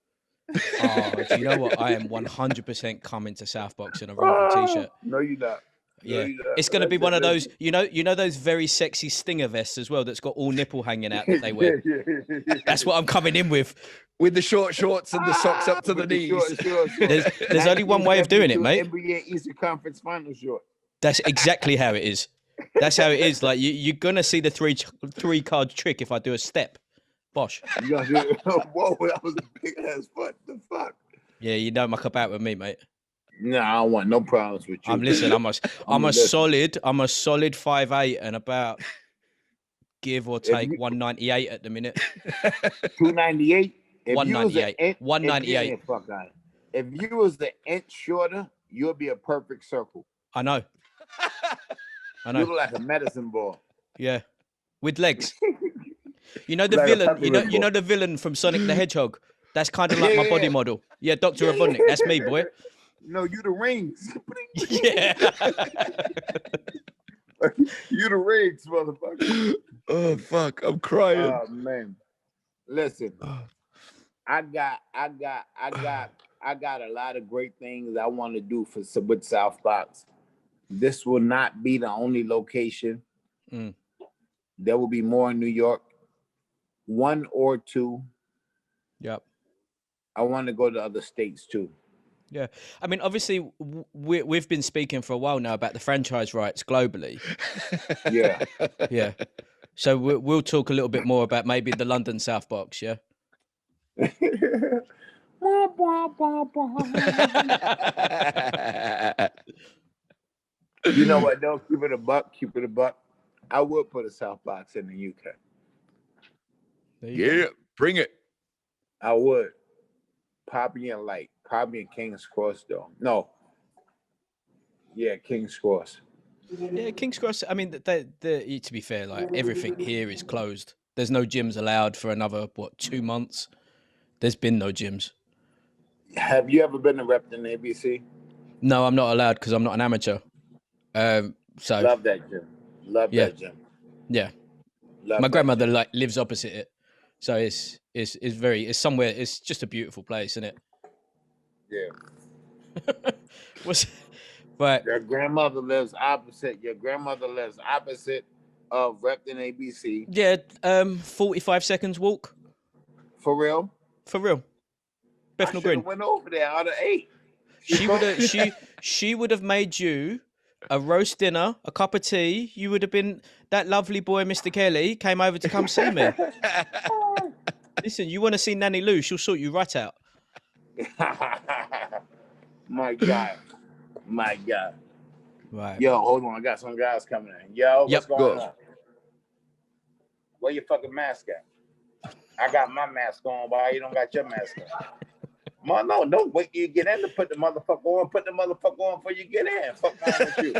Oh, do you know what? I am 100% coming to SouthBox in a Rumble t-shirt. No, you're not. Yeah, it's going to be one of those, you know those very sexy Stinger vests as well that's got all nipple hanging out that they wear. That's what I'm coming in with the short shorts and the socks up to the knees. There's only one way of doing it, mate. NBA Eastern Conference Final short. That's exactly how it is. That's how it is. Like you're gonna see the three card trick if I do a step. Bosh. Whoa, that was a big ass foot. The fuck. Yeah, you don't muck about with me, mate. No, I don't want no problems with you. I'm a solid 5'8" and about give or take 198 at the minute. 298. 198. 198. If you was the inch shorter, you'll be a perfect circle. I know. You look like a medicine ball. Yeah, with legs. You know the like villain. You know the villain from Sonic the Hedgehog. That's kind of like my body model. Yeah, Dr. Robotnik. That's me, boy. No, you the rings. Yeah. You the rings, motherfucker. Oh fuck, I'm crying. Oh man. Listen. I got a lot of great things I want to do with SouthBox. This will not be the only location. There will be more in New York. 1 or 2. Yep. I want to go to other states too. Yeah, I mean, obviously, we've been speaking for a while now about the franchise rights globally. Yeah. So we'll talk a little bit more about maybe the London SouthBox. Yeah. You know what? Don't keep it a buck. I would put a SouthBox in the UK. Yeah, bring it. I would. Probably in King's Cross though. No. Yeah, King's Cross. Yeah, King's Cross. I mean, to be fair, like everything here is closed. There's no gyms allowed for another 2 months. There's been no gyms. Have you ever been to Repton ABC? No, I'm not allowed because I'm not an amateur. So love that gym. That gym. Yeah. My grandmother lives opposite it, so it's somewhere. It's just a beautiful place, isn't it? Yeah. But your grandmother lives opposite. Of Repton ABC. Yeah, 45 seconds walk. For real? For real. Bethnal Green. Went over there out of 8. She would have made you a roast dinner, a cup of tea. You would have been that lovely boy, Mr. Kelly, came over to come see me. Listen, you want to see Nanny Lou? She'll sort you right out. My God. Right. Yo, hold on. I got some guys coming in. Yo, what's going on? Where your fucking mask at? I got my mask on. Why you don't got your mask on? No, don't wait till you get in to put the motherfucker on. Put the motherfucker on before you get in. Fuck wrong with you.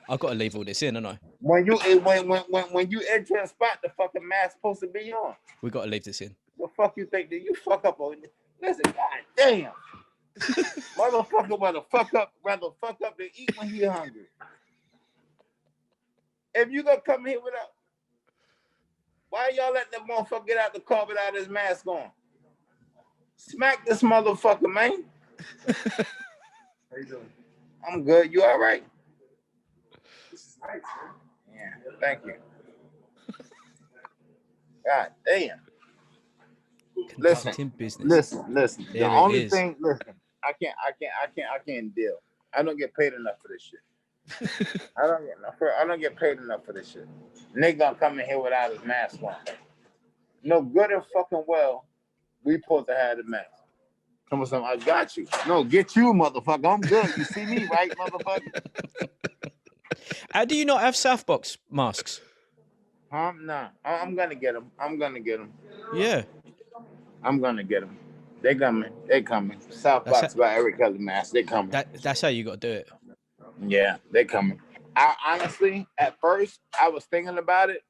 I've got to leave all this in, haven't I? When you enter a spot, the fucking mask supposed to be on. We got to leave this in. The fuck you think that you fuck up on? Listen, goddamn, motherfucker, rather fuck up than eat when he hungry. If you gonna come here without, why y'all let that motherfucker get out the car without his mask on? Smack this motherfucker, man. How you doing? I'm good. You all right? This is nice, man. Yeah, thank you. God damn. Conducting business. Listen. The only thing, I can't deal. I don't get paid enough for this shit. I don't get paid enough for this shit. Nigga gonna come in here without his mask on. No good and fucking well, we supposed to have the mask. Come on, I got you. No, get you, motherfucker. I'm good. You see me, right, motherfucker? How do you not have SouthBox masks? Nah. I'm gonna get them. Yeah. I'm gonna get them. They coming. SouthBox got Eric Kelly mask. They coming. That's how you got to do it. Yeah, they coming. I honestly, at first, I was thinking about it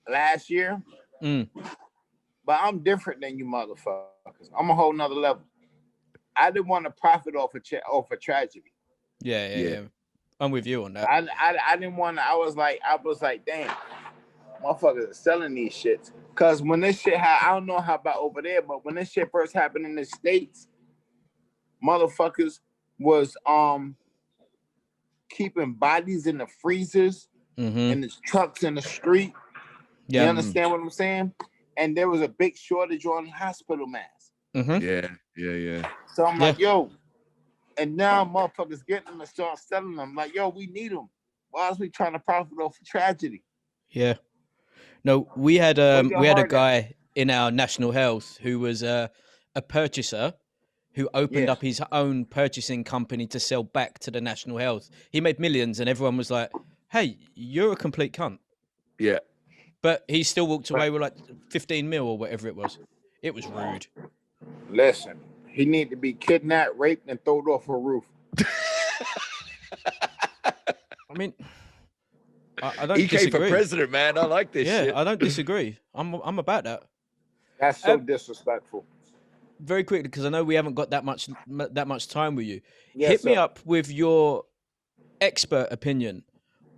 last year. But I'm different than you motherfuckers. I'm a whole nother level. I didn't want to profit off of tragedy. Yeah. I'm with you on that. I didn't want to. I was like, damn, motherfuckers are selling these shits. Cause when this shit I don't know how about over there, but when this shit first happened in the States, motherfuckers was keeping bodies in the freezers, in the trucks in the street. Yeah. You understand what I'm saying? And there was a big shortage on hospital masks. Yeah. So I'm like, yo, and now motherfuckers getting them and start selling them. Like, yo, we need them. Why is we trying to profit off of tragedy? Yeah. No, we had a guy in our national health who was a purchaser who opened up his own purchasing company to sell back to the national health. He made millions, and everyone was like, "Hey, you're a complete cunt." Yeah. But he still walked away with like 15 mil or whatever it was. It was rude. Listen, he need to be kidnapped, raped, and thrown off a roof. I mean, I don't he disagree. came for president, man. I like this shit. I don't disagree. I'm about that. That's so disrespectful. Very quickly, because I know we haven't got that much time with you. Hit me up with your expert opinion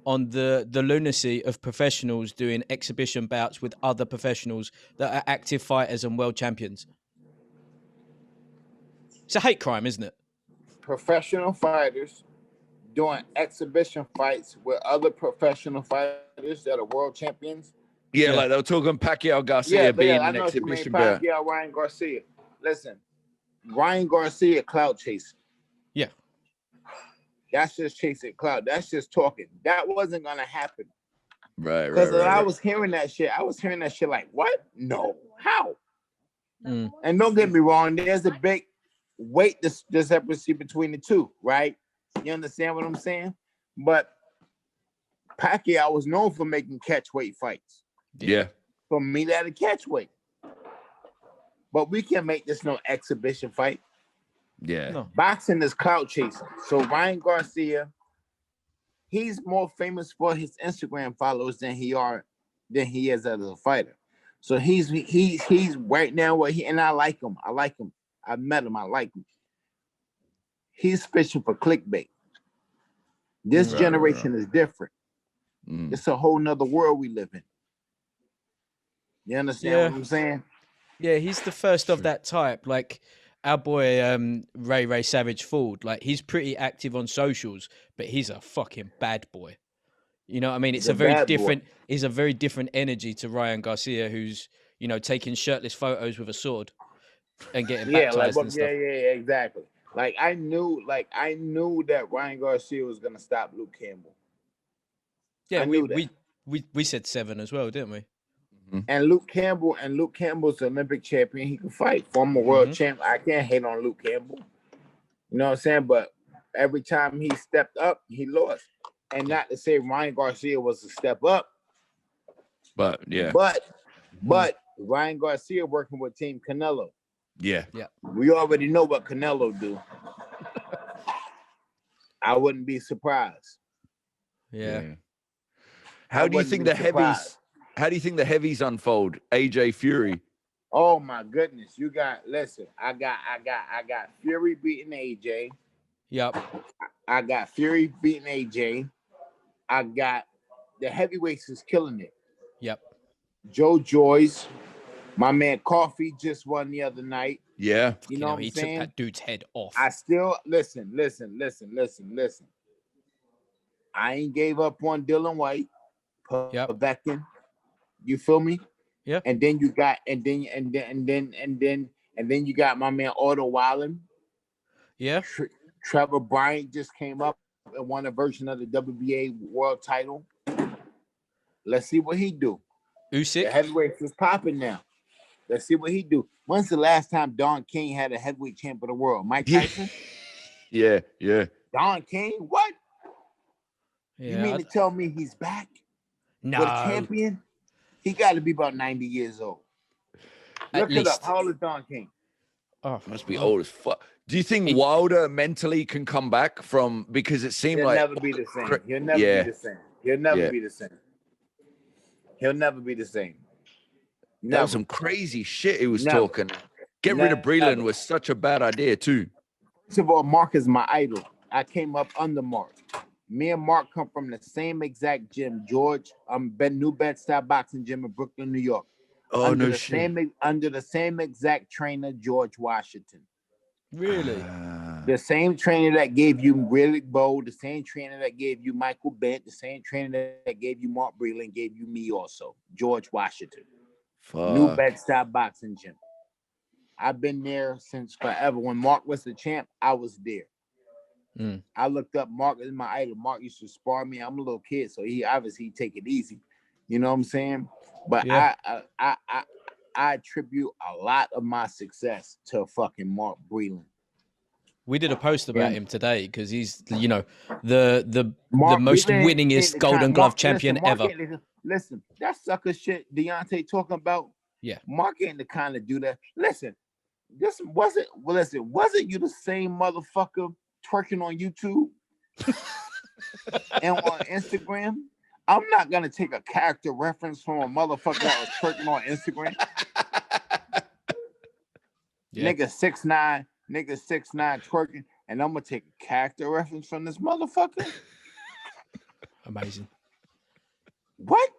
on the lunacy of professionals doing exhibition bouts with other professionals that are active fighters and world champions. It's a hate crime, isn't it? Professional fighters doing exhibition fights with other professional fighters that are world champions. Yeah, like they were talking Pacquiao Garcia being an exhibition bout. Pacquiao, Ryan Garcia. Listen, Ryan Garcia, clout chasing. Yeah. That's just chasing clout. That's just talking. That wasn't gonna happen. Right. Because I was hearing that shit. Like, what? No. How? And don't get me wrong, there's a big weight discrepancy between the two, right? You understand what I'm saying? But Pacquiao was known for making catch weight fights. Yeah. For me, that a catch weight. But we can't make this no exhibition fight. Yeah. No. Boxing is clout chasing. So Ryan Garcia, he's more famous for his Instagram followers than he is as a fighter. So he's right now where and I like him. I met him. I like him. He's fishing for clickbait. This generation is different. It's a whole nother world we live in. You understand what I'm saying? Yeah, he's the first of that type. Like our boy Ray Savage Ford. Like he's pretty active on socials, but he's a fucking bad boy. You know what I mean? It's a very different. It's a very different energy to Ryan Garcia, who's taking shirtless photos with a sword and getting baptized and stuff. Yeah, exactly. Like I knew that Ryan Garcia was gonna stop Luke Campbell. Yeah, we said 7 as well, didn't we? And Luke Campbell's an Olympic champion. He can fight, former world champ. I can't hate on Luke Campbell. You know what I'm saying? But every time he stepped up, he lost. And not to say Ryan Garcia was a step up. But yeah. But Ryan Garcia working with Team Canelo. Yeah. We already know what Canelo do. I wouldn't be surprised. Yeah. How do you think the heavies? How do you think the heavies unfold? AJ Fury. Oh my goodness! You got listen. I got Fury beating AJ. Yep. I got Fury beating AJ. I got the heavyweights is killing it. Yep. Joe Joyce, my man Coffee just won the other night. Yeah. You know what I'm he saying? took that dude's head off. I still listen. I ain't gave up on Dylan White, Povetkin. You feel me? Yeah. And then you got and then you got my man Otto Wallen. Yeah. Trevor Bryant just came up and won a version of the WBA world title. Let's see what he do. Usyk. The heavyweight is popping now. Let's see what he do. When's the last time Don King had a heavyweight champ of the world? Mike Tyson? Yeah. Don King? What? Yeah, you mean to tell me he's back? No. With a champion? He got to be about 90 years old. Look it up. How old is Don King? Oh, must be old as fuck. Do you think Wilder mentally can come back from, because it seemed He'll like never be the same. He'll never be the same. He'll never be the same. He'll never be the same. That was some crazy shit he was talking. Get rid of Breland was such a bad idea too. First of all, Mark is my idol. I came up under Mark. Me and Mark come from the same exact gym, George. New Bed-Stuy boxing gym in Brooklyn, New York. Oh, under no the shit. Under the same exact trainer, George Washington. Really? The same trainer that gave you Riddick Bowe, the same trainer that gave you Michael Bent, the same trainer that gave you Mark Breland, gave you me also, George Washington. Fuck. New Bed-Stuy boxing gym. I've been there since forever. When Mark was the champ, I was there. I looked up Mark as my idol. Mark used to spar me. I'm a little kid, so he obviously take it easy. You know what I'm saying? But I attribute a lot of my success to fucking Mark Breland. We did a post about him today because he's, the most winningest Golden Glove champion ever. Listen, that sucker shit Deontay talking about. Yeah, Mark ain't the kind to do that. Listen, wasn't you the same motherfucker twerking on YouTube and on Instagram? I'm not gonna take a character reference from a motherfucker that was twerking on Instagram. Nigga 6'9", twerking, and I'm gonna take a character reference from this motherfucker. Amazing. What?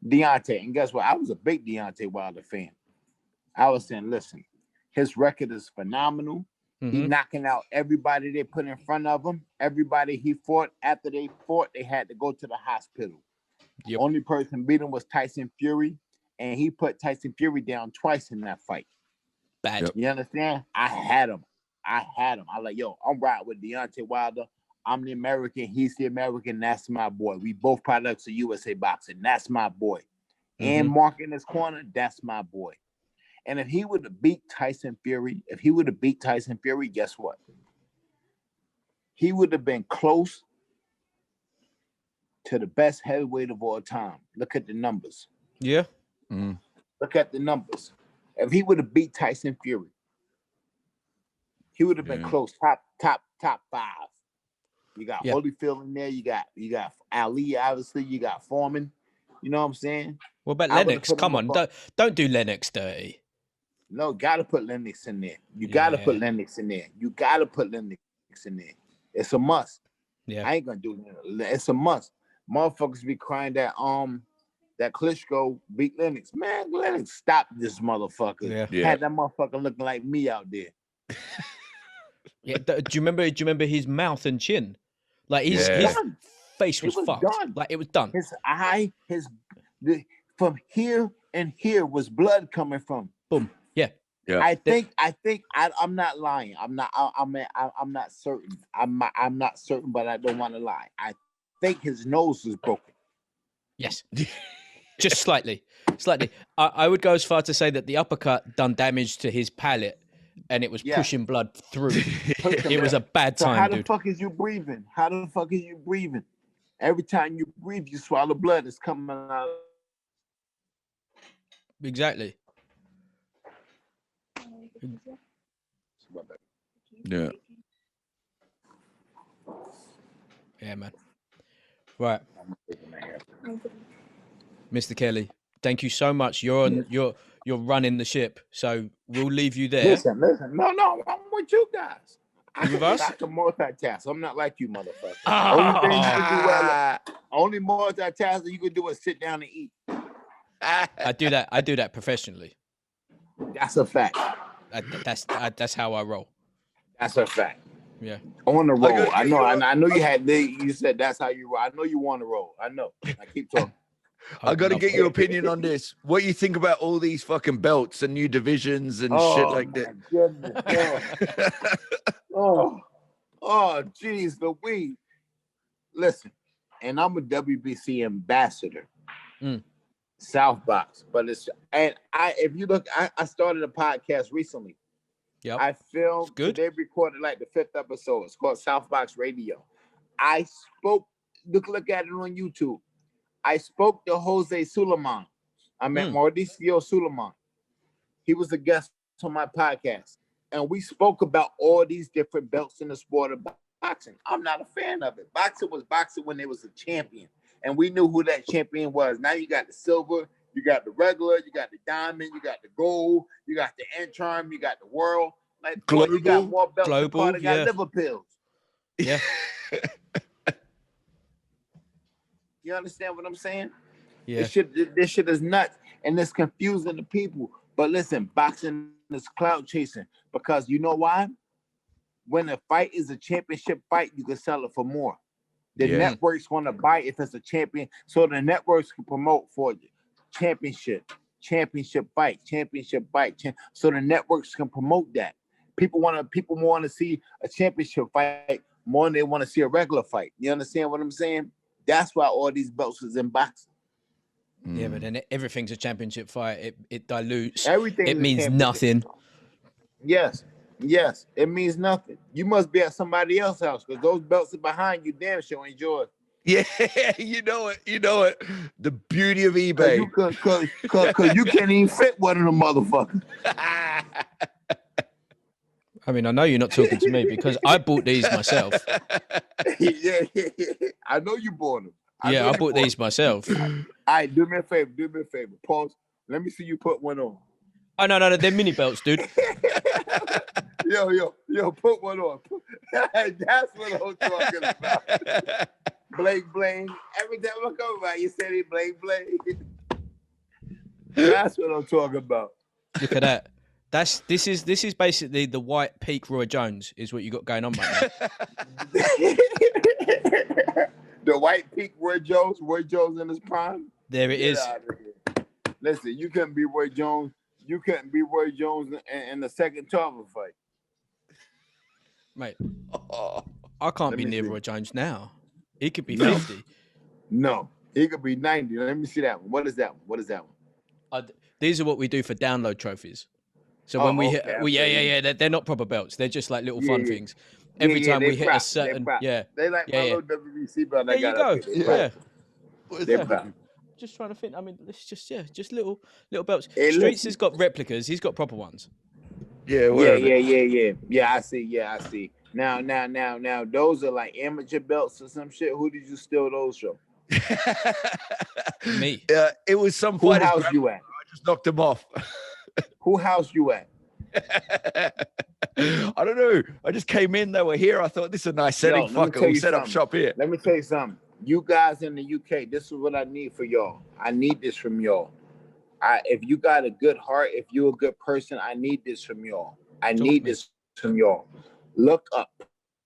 Deontay, and guess what? I was a big Deontay Wilder fan. I was saying, listen, his record is phenomenal. He knocking out everybody they put in front of him. Everybody he fought, after they fought, they had to go to the hospital. The only person beat him was Tyson Fury, and he put Tyson Fury down twice in that fight. Bad. You understand? I had him. I like, yo, I'm riding with Deontay Wilder. I'm the American. He's the American. That's my boy. We both products of USA Boxing. That's my boy. And Mark in his corner, that's my boy. And if he would have beat Tyson Fury, guess what? He would have been close to the best heavyweight of all time. Look at the numbers. Yeah. Look at the numbers. If he would have beat Tyson Fury, he would have been close, top 5. You got Holyfield in there. You got Ali, obviously. You got Foreman. You know what I'm saying? What about Lennox? Come on, don't do Lennox dirty. No, gotta put Lennox in there. You gotta put Lennox in there. It's a must. Yeah, I ain't gonna do it. It's a must. Motherfuckers be crying that Klitschko beat Lennox. Man, Lennox stopped this motherfucker. Yeah. Had that motherfucker looking like me out there. Do you remember his mouth and chin? Like his face was fucked. Done. Like it was done. His eye, from here and here was blood coming from. Boom. Yeah. Yeah. I think I'm not lying. I'm not certain. I'm not certain, but I don't want to lie. I think his nose was broken. Yes. Just slightly. I would go as far to say that the uppercut done damage to his palate and it was pushing blood through. It was a bad time, how the fuck is you breathing? Every time you breathe, you swallow blood. It's coming out. Exactly. Yeah. Yeah, man. Right. Mr. Kelly, thank you so much. You're running the ship, so we'll leave you there. Listen. No, I'm with you guys. You with us? I can multitask. I'm not like you, motherfucker. Oh. Only thing you can do well, only multitask that you can do is sit down and eat. I do that professionally. That's a fact. That's how I roll. That's a fact. Yeah. On the roll. I know you said that's how you roll. I know you want to roll. I know. I keep talking. I got to get your opinion on this. What you think about all these fucking belts and new divisions and shit like that? Goodness. Geez, Louise. Listen, and I'm a WBC ambassador, SouthBox. But if you look, I started a podcast recently. Yeah, I filmed. Good. They recorded like the 5th episode. It's called SouthBox Radio. I spoke. Look at it on YouTube. I spoke to Jose Suleiman. I met Mauricio Suleiman. He was a guest on my podcast. And we spoke about all these different belts in the sport of boxing. I'm not a fan of it. Boxing was boxing when there was a champion. And we knew who that champion was. Now you got the silver, you got the regular, you got the diamond, you got the gold, you got the interim, you got the world. Like global, you got more belts global, than got liver pills. Yeah. You understand what I'm saying? Yeah. This shit is nuts, and it's confusing the people. But listen, boxing is clout chasing, because you know why? When a fight is a championship fight, you can sell it for more. The networks want to buy if it's a champion, so the networks can promote for you. Championship fight. So the networks can promote that. People want to see a championship fight more than they want to see a regular fight. You understand what I'm saying? That's why all these belts is in boxing. Yeah, but then everything's a championship fight. It dilutes. Everything. It means nothing. Yes, it means nothing. You must be at somebody else's house, because those belts are behind you. Damn sure ain't yours. Yeah, you know it. The beauty of eBay. Cause you can't even fit one of them motherfuckers. I mean, I know you're not talking to me, because I bought these myself. Yeah. I know you bought them. I bought these myself. All right, do me a favor. Pause. Let me see you put one on. Oh, no, they're mini belts, dude. Yo, put one on. That's what I'm talking about. Bling. Every time I come by, you say it bling. That's what I'm talking about. Look at that. This is basically the white peak Roy Jones is what you got going on right now. The white peak Roy Jones in his prime. There it is. Listen, you couldn't be Roy Jones. You couldn't be Roy Jones in the second Tarver fight. Mate, I can't be near Roy Jones now. He could be 50. No, he could be 90. Let me see that one. What is that one? These are what we do for download trophies. So when we hit, they're not proper belts. They're just like little fun things. Every time we hit a certain, they like my little WBC belt. There you go. They're just trying to think. I mean, it's just little belts. Streets has got replicas. He's got proper ones. Yeah. I see. Now, those are like amateur belts or some shit. Who did you steal those from? Me. It was some. Who house you at? I just knocked him off. Who house you at? I don't know. I just came in. They were here. I thought this is a nice setting. Fuck it. We'll set up shop here. Let me tell you something. You guys in the UK, this is what I need for y'all. I need this from y'all. If you got a good heart, if you're a good person, I need this from y'all. Look up,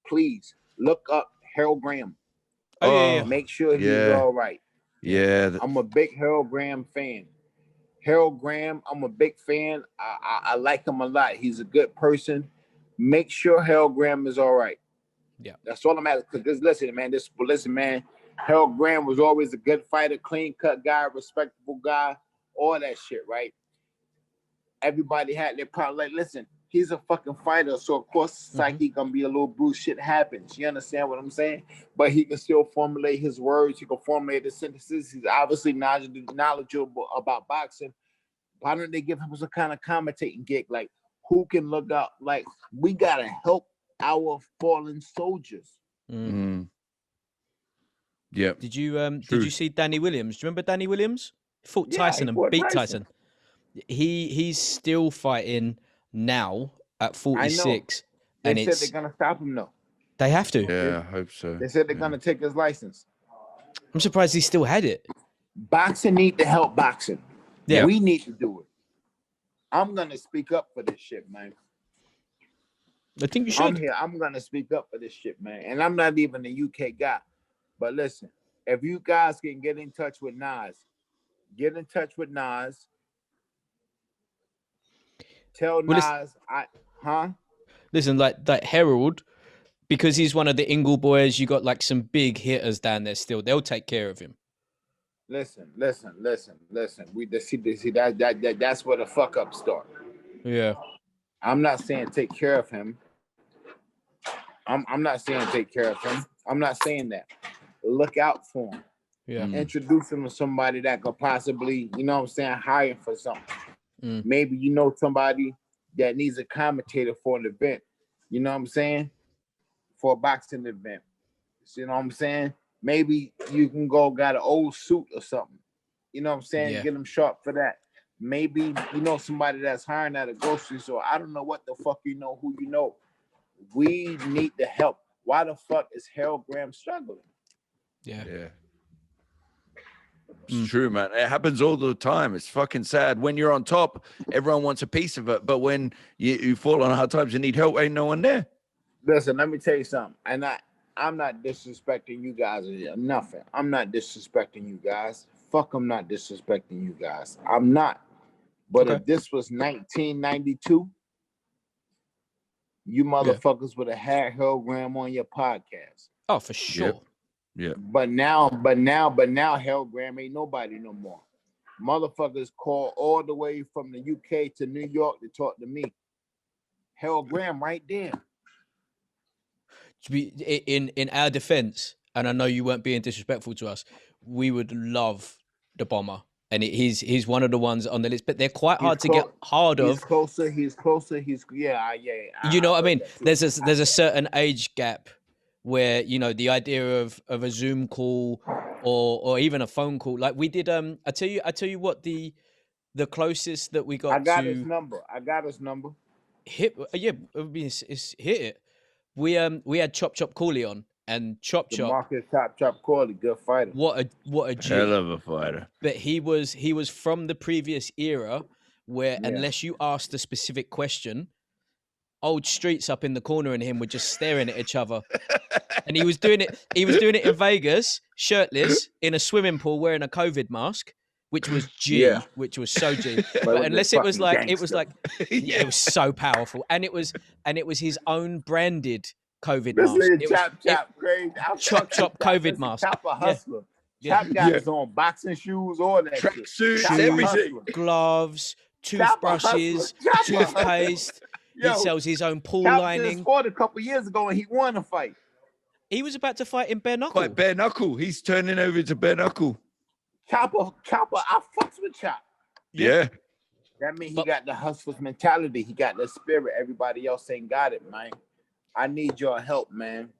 please. Look up Harold Graham. Make sure he's all right. Yeah. I'm a big Harold Graham fan. Harold Graham, I'm a big fan. I like him a lot. He's a good person. Make sure Harold Graham is all right. Yeah. That's all I'm asking. Because listen, man. Harold Graham was always a good fighter, clean-cut guy, respectable guy, all that shit, right? Everybody had their problem. Like, listen, he's a fucking fighter, so of course, psyche gonna be a little bruise. Shit happens. You understand what I'm saying? But he can still formulate his words. He can formulate the sentences. He's obviously knowledgeable about boxing. Why don't they give him some kind of commentating gig? Like, who can look out. Like, we gotta help our fallen soldiers. Yeah. Did you see Danny Williams? Do you remember Danny Williams? Fought Tyson and beat Tyson. He's still fighting now at 46. They said they're gonna stop him though. They have to. Yeah, I hope so. They said they're gonna take his license. I'm surprised he still had it. Boxing need to help boxing. Yeah. We need to do it. I'm gonna speak up for this shit, man. I think you should. I'm here. I'm gonna speak up for this shit, man. And I'm not even a UK guy. But listen, if you guys can get in touch with Nas, get in touch with Nas. Tell Nas, Listen, like Herald, because he's one of the Ingle boys, you got like some big hitters down there still. They'll take care of him. Listen. We see that's where the fuck up start. Yeah. I'm not saying take care of him. I'm not saying take care of him. I'm not saying that. Look out for him. Yeah. Introduce him to somebody that could possibly, you know what I'm saying, hire for something. Maybe you know somebody that needs a commentator for an event. You know what I'm saying? For a boxing event. You know what I'm saying? Maybe you can got an old suit or something. You know what I'm saying? Yeah. Get them sharp for that. Maybe you know somebody that's hiring at a grocery store. I don't know what the fuck you know, who you know. We need the help. Why the fuck is Harold Graham struggling? Yeah. It's true, man. It happens all the time. It's fucking sad. When you're on top, everyone wants a piece of it. But when you fall on hard times, you need help, ain't no one there. Listen, let me tell you something. And I'm not disrespecting you guys or nothing. I'm not disrespecting you guys. Fuck, I'm not disrespecting you guys. I'm not. But if this was 1992, you motherfuckers would have had Harold Graham on your podcast. Oh, for sure. Yeah. But now Harold Graham ain't nobody no more. Motherfuckers call all the way from the UK to New York to talk to me. Harold Graham right there. To be in our defense, and I know you weren't being disrespectful to us, we would love the Bomber. And he's one of the ones on the list, but they're quite hard to get hold of. He's closer. Yeah. You know what I mean? There's a certain age gap where, you know, the idea of a Zoom call or even a phone call, like we did. I tell you what, the closest that we got. I got his number. Hit hit it. We had Chop Cooley on. And Chop Marcus Chop Corley, good fighter. What a G. Hell of a fighter. But he was from the previous era where unless you asked a specific question, old Streets up in the corner and him were just staring at each other. And he was doing it in Vegas, shirtless, in a swimming pool wearing a COVID mask, which was G, which was so G. But unless it was like it was so powerful. And it was his own branded COVID mask. Chop COVID mask. Chop a hustler. Chop got his own boxing shoes, all that track shit. Suits, everything. Gloves, toothbrushes, toothpaste. He sells his own pool lining. He fought a couple years ago and he won a fight. He was about to fight in bare knuckle. Quite bare knuckle. He's turning over to bare knuckle. Chopper, I fucks with Chop. Yeah. That means he got the hustler's mentality. He got the spirit. Everybody else ain't got it, man. I need your help, man.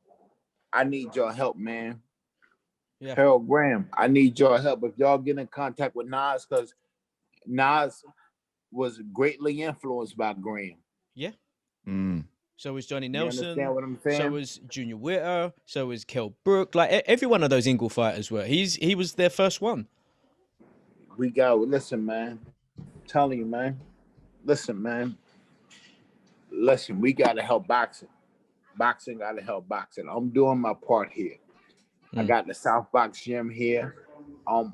Yeah. Harold Graham, I need your help. If y'all get in contact with Nas, because Nas was greatly influenced by Graham. Yeah. Mm. So was Johnny Nelson. You understand what I'm saying? So was Junior Witter. So was Kell Brook. Like every one of those Ingle fighters were. He was their first one. Listen, man. I'm telling you, man. Listen, we gotta help boxing. Boxing gotta help boxing. I'm doing my part here. I got the SouthBox gym here. I'm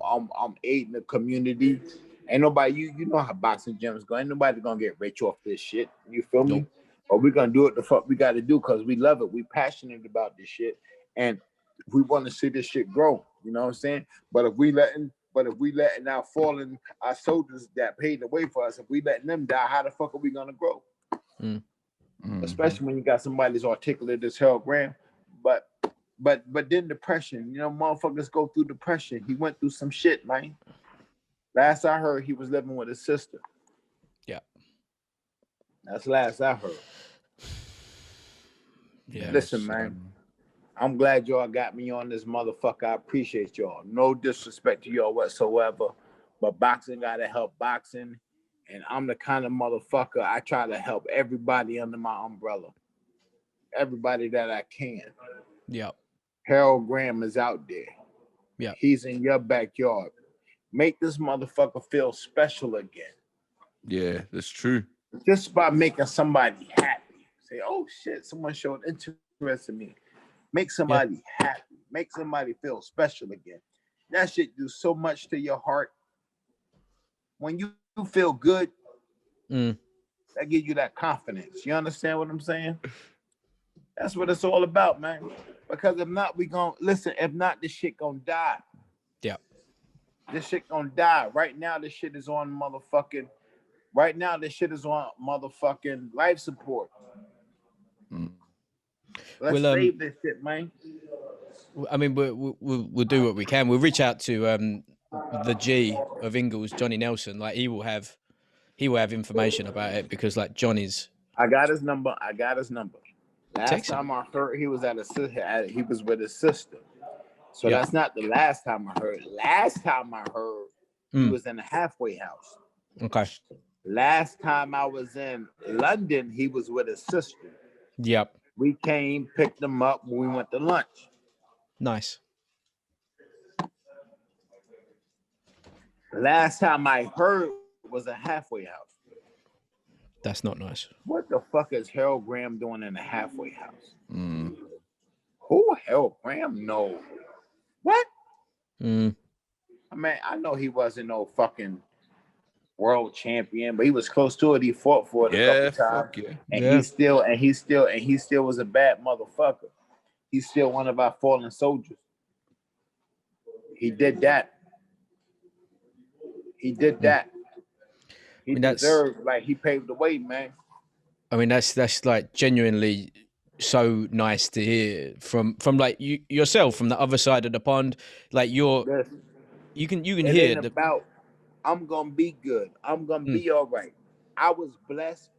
aiding the community. Ain't nobody, you know how boxing gyms go. Ain't nobody gonna get rich off this shit. You feel me? Nope. Or we're gonna do it the fuck we gotta do because we love it. We passionate about this shit. And we want to see this shit grow. You know what I'm saying? But if we letting our fallen, our soldiers that paid the way for us, if we letting them die, how the fuck are we gonna grow? Especially when you got somebody as articulate as Harold Graham. But then depression, you know, motherfuckers go through depression. He went through some shit, man. Last I heard, he was living with his sister. Yeah. That's last I heard. Yeah. Listen, man. I'm glad y'all got me on this motherfucker. I appreciate y'all. No disrespect to y'all whatsoever, but boxing gotta help boxing, and I'm the kind of motherfucker I try to help everybody under my umbrella, everybody that I can. Yep. Harold Graham is out there. Yeah. He's in your backyard. Make this motherfucker feel special again. Yeah, that's true. Just by making somebody happy. Say, oh shit, someone showed interest in me. Make somebody happy. Make somebody feel special again. That shit do so much to your heart. When you feel good, that gives you that confidence. You understand what I'm saying? That's what it's all about, man. Because if not, we gonna listen. If not, this shit gonna die. Yeah. This shit gonna die. Right now, this shit is on motherfucking. Right now, this shit is on motherfucking life support. Let's save this shit, man. I mean, we'll do what we can. We'll reach out to the G of Ingles, Johnny Nelson. Like he will have information about it because like Johnny's. I got his number. Last Text time him. I heard, he was he was with his sister. So that's not the last time I heard. Last time I heard, he was in a halfway house. Okay. Last time I was in London, he was with his sister. Yep. We came, picked him up when we went to lunch. Nice. Last time I heard was a halfway house. That's not nice. What the fuck is Harold Graham doing in a halfway house? Who Harold Graham? No. What? I mean, I know he wasn't no fucking world champion, but he was close to it. He fought for it a couple times. Yeah. And he still was a bad motherfucker. He's still one of our fallen soldiers. He did that. He deserved, like, he paved the way, man. I mean, that's like genuinely so nice to hear from like you yourself from the other side of the pond. Like you can hear ain't about I'm gonna be good. I'm gonna be all right. I was blessed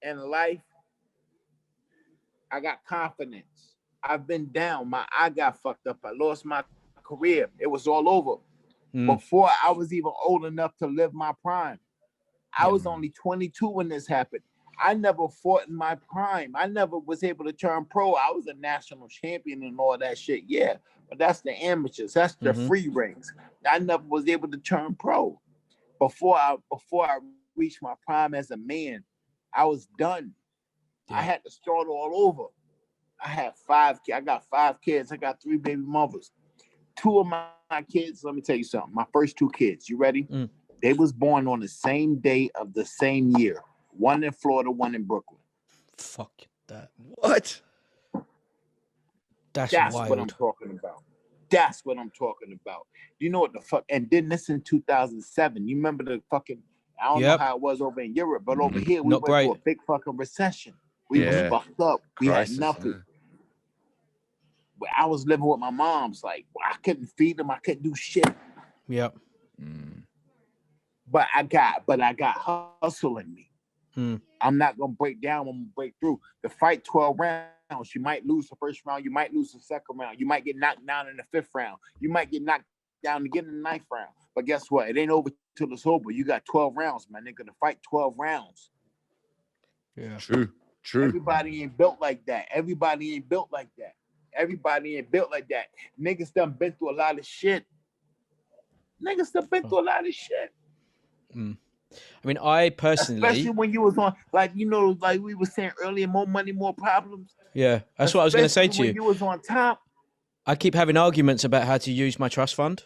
in life. I got confidence. I've been down. My eye got fucked up. I lost my career. It was all over. Before I was even old enough to live my prime. I was only 22 when this happened. I never fought in my prime. I never was able to turn pro. I was a national champion and all that shit. Yeah, but that's the amateurs. That's the free rings. I never was able to turn pro. Before I reached my prime as a man, I was done. Yeah. I had to start all over. I got 5 kids. I got 3 baby mothers. 2 of my kids, let me tell you something. My first 2 kids, you ready? They was born on the same day of the same year. One in Florida, one in Brooklyn. Fuck that. What? That's wild. What I'm talking about. That's what I'm talking about. You know what the fuck? And then this in 2007. You remember the fucking, I don't know how it was over in Europe, but over here, we went through a big fucking recession. We was fucked up. We had nothing. But I was living with my mom's. Like, I couldn't feed them. I couldn't do shit. Yep. But I got hustle in me. I'm not gonna break down. I'm gonna break through. The fight 12 rounds. You might lose the first round. You might lose the second round. You might get knocked down in the 5th round. You might get knocked down again in the 9th round. But guess what? It ain't over till it's over. You got 12 rounds, man. They're gonna fight 12 rounds. Yeah. True. Everybody ain't built like that. Niggas done been through a lot of shit. I mean, I personally, especially when you was on, like, you know, like we were saying earlier, more money, more problems. Yeah, that's what I was going to say to you. When you was on top. I keep having arguments about how to use my trust fund.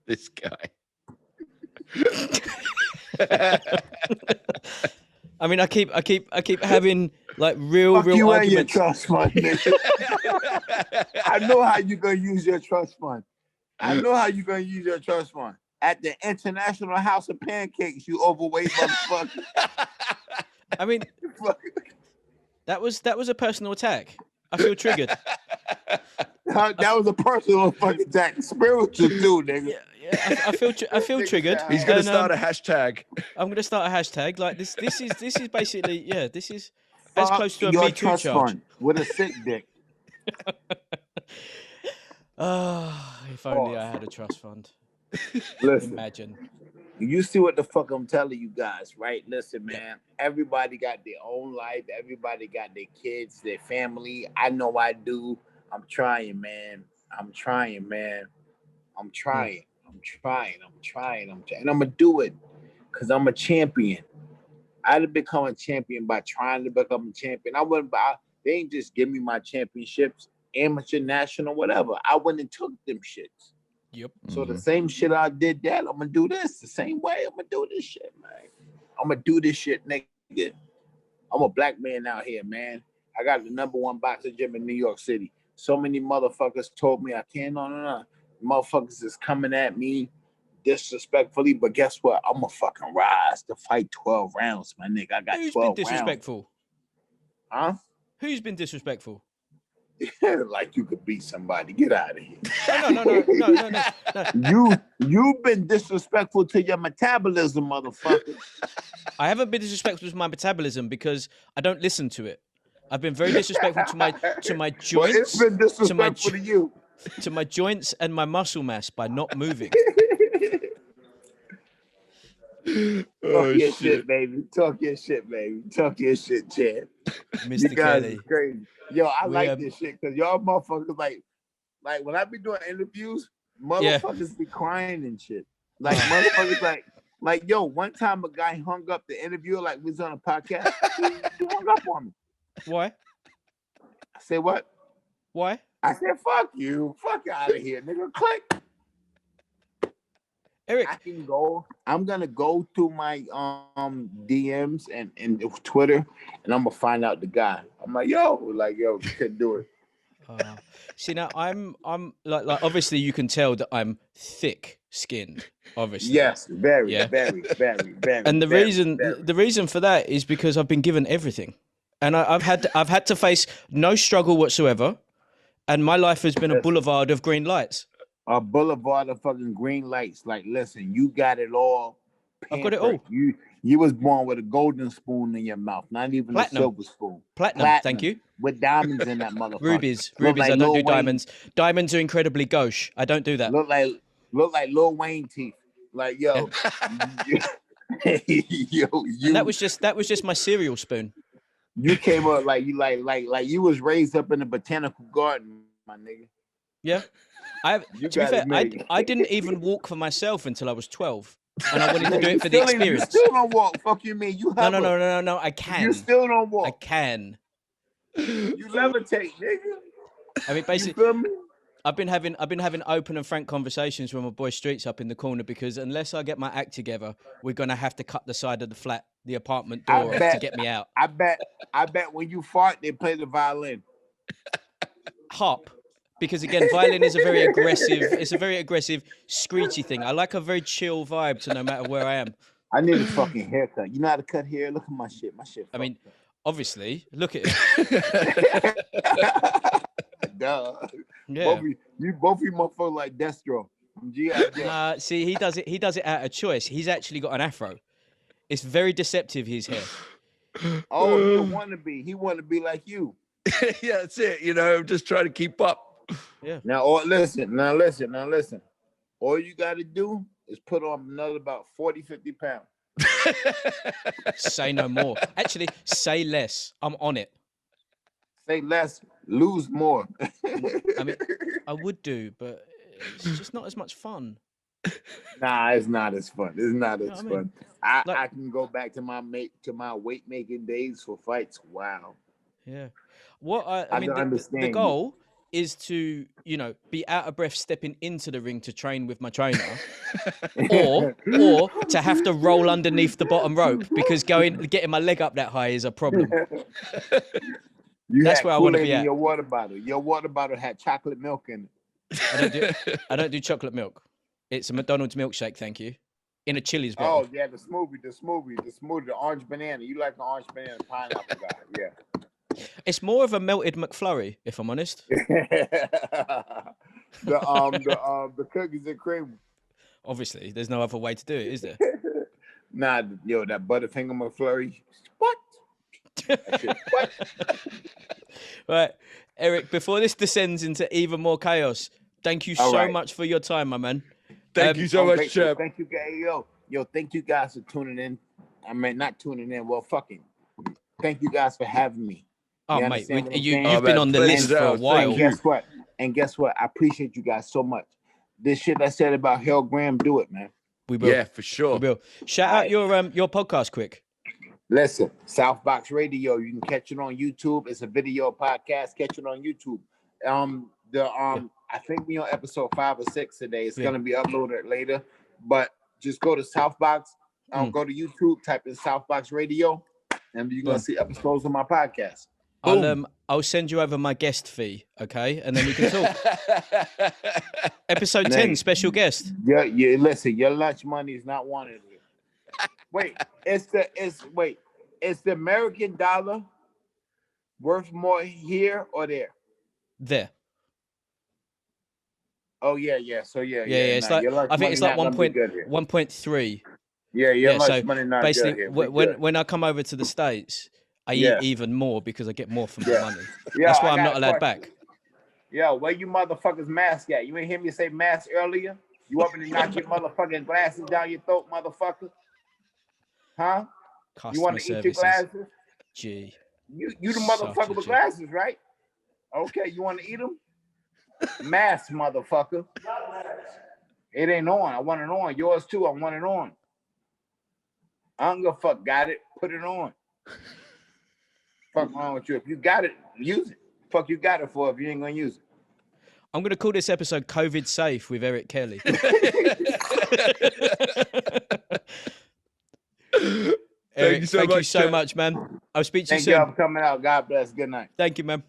This guy. I mean, I keep having like real you arguments. And your trust fund, nigga. I know how you gonna use your trust fund. At the International House of Pancakes, you overweight motherfucker. I mean, that was a personal attack. I feel triggered. That was a personal fucking attack. Spiritual too, nigga. I feel triggered. He's gonna And, start a hashtag. I'm gonna start a hashtag. Like this is basically this is as Fuck close to a your Me Too trust charge. fund with a sick dick. If only I had a trust fund. Listen, Imagine. you see what the fuck I'm telling you guys, right? Listen, man. Everybody got their own life. Everybody got their kids, their family. I know I do. I'm trying, man. I'm trying, man. I'm trying. And I'm gonna do it because I'm a champion. I'd have become a champion by trying to become a champion. I wouldn't buy. They ain't just give me my championships, amateur, national, whatever. I went and took them shits. Yep. So the same shit I did that, I'm gonna do this the same way. I'm gonna do this shit, man. I'm gonna do this shit, nigga. I'm a black man out here, man. I got the #1 boxing gym in New York City. So many motherfuckers told me I can't. No. Motherfuckers is coming at me disrespectfully, but guess what? I'm gonna fucking rise to fight 12 rounds, my nigga. I got Who's 12 been disrespectful? rounds. Who's been disrespectful? Huh? Like you could beat somebody. Get out of here. No. You've been disrespectful to your metabolism, motherfucker. I haven't been disrespectful to my metabolism because I don't listen to it. I've been very disrespectful to my joints. Well, it's been disrespectful to you. To my joints and my muscle mass by not moving. Talk your shit, baby. Talk your shit, baby. Talk your shit, Chad. Mr. You guys Kelly. is crazy. Yo, I like this shit because y'all motherfuckers like when I be doing interviews, motherfuckers be crying and shit. Like motherfuckers like yo, one time a guy hung up the interview like we was on a podcast. He hung up on me. Why? I said what? Why? I said fuck you. Fuck out of here, nigga. Click. Eric, I can go. I'm gonna go through my DMs and Twitter, and I'm gonna find out the guy. I'm like, yo, you couldn't do it. See now, I'm like obviously you can tell that I'm thick-skinned. Obviously, yes, very. And the reason for that is because I've been given everything, and I've had to face no struggle whatsoever, and my life has been a boulevard of green lights. A boulevard of fucking green lights. Like, listen, you got it all. I've got it all. You was born with a golden spoon in your mouth, not even a silver spoon. Platinum, thank you. With diamonds in that motherfucker. Rubies. Like I don't Lil do Wayne. diamonds. Diamonds are incredibly gauche. I don't do that. Look like Lil Wayne teeth. Like, yo. And that was just my cereal spoon. You came up like you was raised up in a botanical garden, my nigga. Yeah. To be fair, I didn't even walk for myself until I was 12. And I wanted to do it for the experience. You still don't walk. Fuck you mean? You have No. I can. You still don't walk. I can. You levitate, nigga. I mean, basically, you feel me? I've been having open and frank conversations with my boy Streets up in the corner because unless I get my act together, we're gonna have to cut the side of the apartment door off to get me out. I bet when you fart, they play the violin. Harp. Because again, violin is a very aggressive, screechy thing. I like a very chill vibe to no matter where I am. I need a fucking haircut. You know how to cut hair? Look at my shit. My shit. I mean, obviously, look at it. Duh. Yeah. Both of you motherfuckers like Destro. See, he does it out of choice. He's actually got an afro. It's very deceptive, his hair. Oh, he wanna be. He wanna be like you. Yeah, that's it. You know, I'm just trying to keep up. Yeah. Now listen. All you got to do is put on another about 40, 50 pounds. Say no more. Actually, say less. I'm on it. Say less, lose more. I mean, I would do, but it's just not as much fun. Nah, it's not as fun. It's not as fun. I mean? Like, I can go back to my weight making days for fights. Wow. Yeah. I mean, the goal is to, be out of breath stepping into the ring to train with my trainer, or to have to roll underneath the bottom rope because getting my leg up that high is a problem. That's where I want to be at. Your water bottle had chocolate milk in it. I don't do chocolate milk. It's a McDonald's milkshake, thank you. In a Chili's bottle. Oh yeah, the smoothie, the orange banana. You like the orange banana pineapple guy, yeah. It's more of a melted McFlurry, if I'm honest. The cookies and cream. Obviously, there's no other way to do it, is there? Nah, yo, that Butterfinger McFlurry. What? That shit, what? Right, Eric. Before this descends into even more chaos, thank you so much for your time, my man. Thank you so much, Chef. Thank you, guys. Yo, thank you guys for tuning in. I mean, not tuning in. Well, fucking. Thank you guys for having me. Oh, mate, you've been on the list for a while. And guess what? I appreciate you guys so much. This shit I said about Hell Graham, do it, man. We will. Yeah, for sure. We will. Shout out your podcast quick. Listen, SouthBox Radio. You can catch it on YouTube. It's a video podcast. Catch it on YouTube. I think we're on episode 5 or 6 today. It's gonna be uploaded later. But just go to SouthBox. Go to YouTube. Type in SouthBox Radio, and you're gonna see episodes of my podcast. I'll send you over my guest fee, okay, and then we can talk. Episode 10, special guest. Yeah. Listen, your lunch money is not wanted here. Wait, it's the American dollar worth more here or there? There. Oh yeah. So yeah. It's like I think it's like 1.3. Yeah, your lunch so money not basically, good here. when I come over to the States, I eat even more because I get more for my money. That's why I'm not allowed back. Yo, where you motherfuckers mask at? You ain't hear me say mask earlier? You up and knock your motherfucking glasses down your throat, motherfucker? Huh? You want to eat your glasses? Gee. You the motherfucker with glasses, right? Okay, you want to eat them? Mask, motherfucker. It ain't on. I want it on. Yours too. I want it on. I don't give a fuck. Got it. Put it on. Fuck wrong with you? If you got it, use it. Fuck you got it for if you ain't gonna use it. I'm gonna call this episode COVID Safe with Eric Kelly. Eric, thank you so much, man. I'll speak to you soon. Thank you for coming out. God bless. Good night. Thank you, man.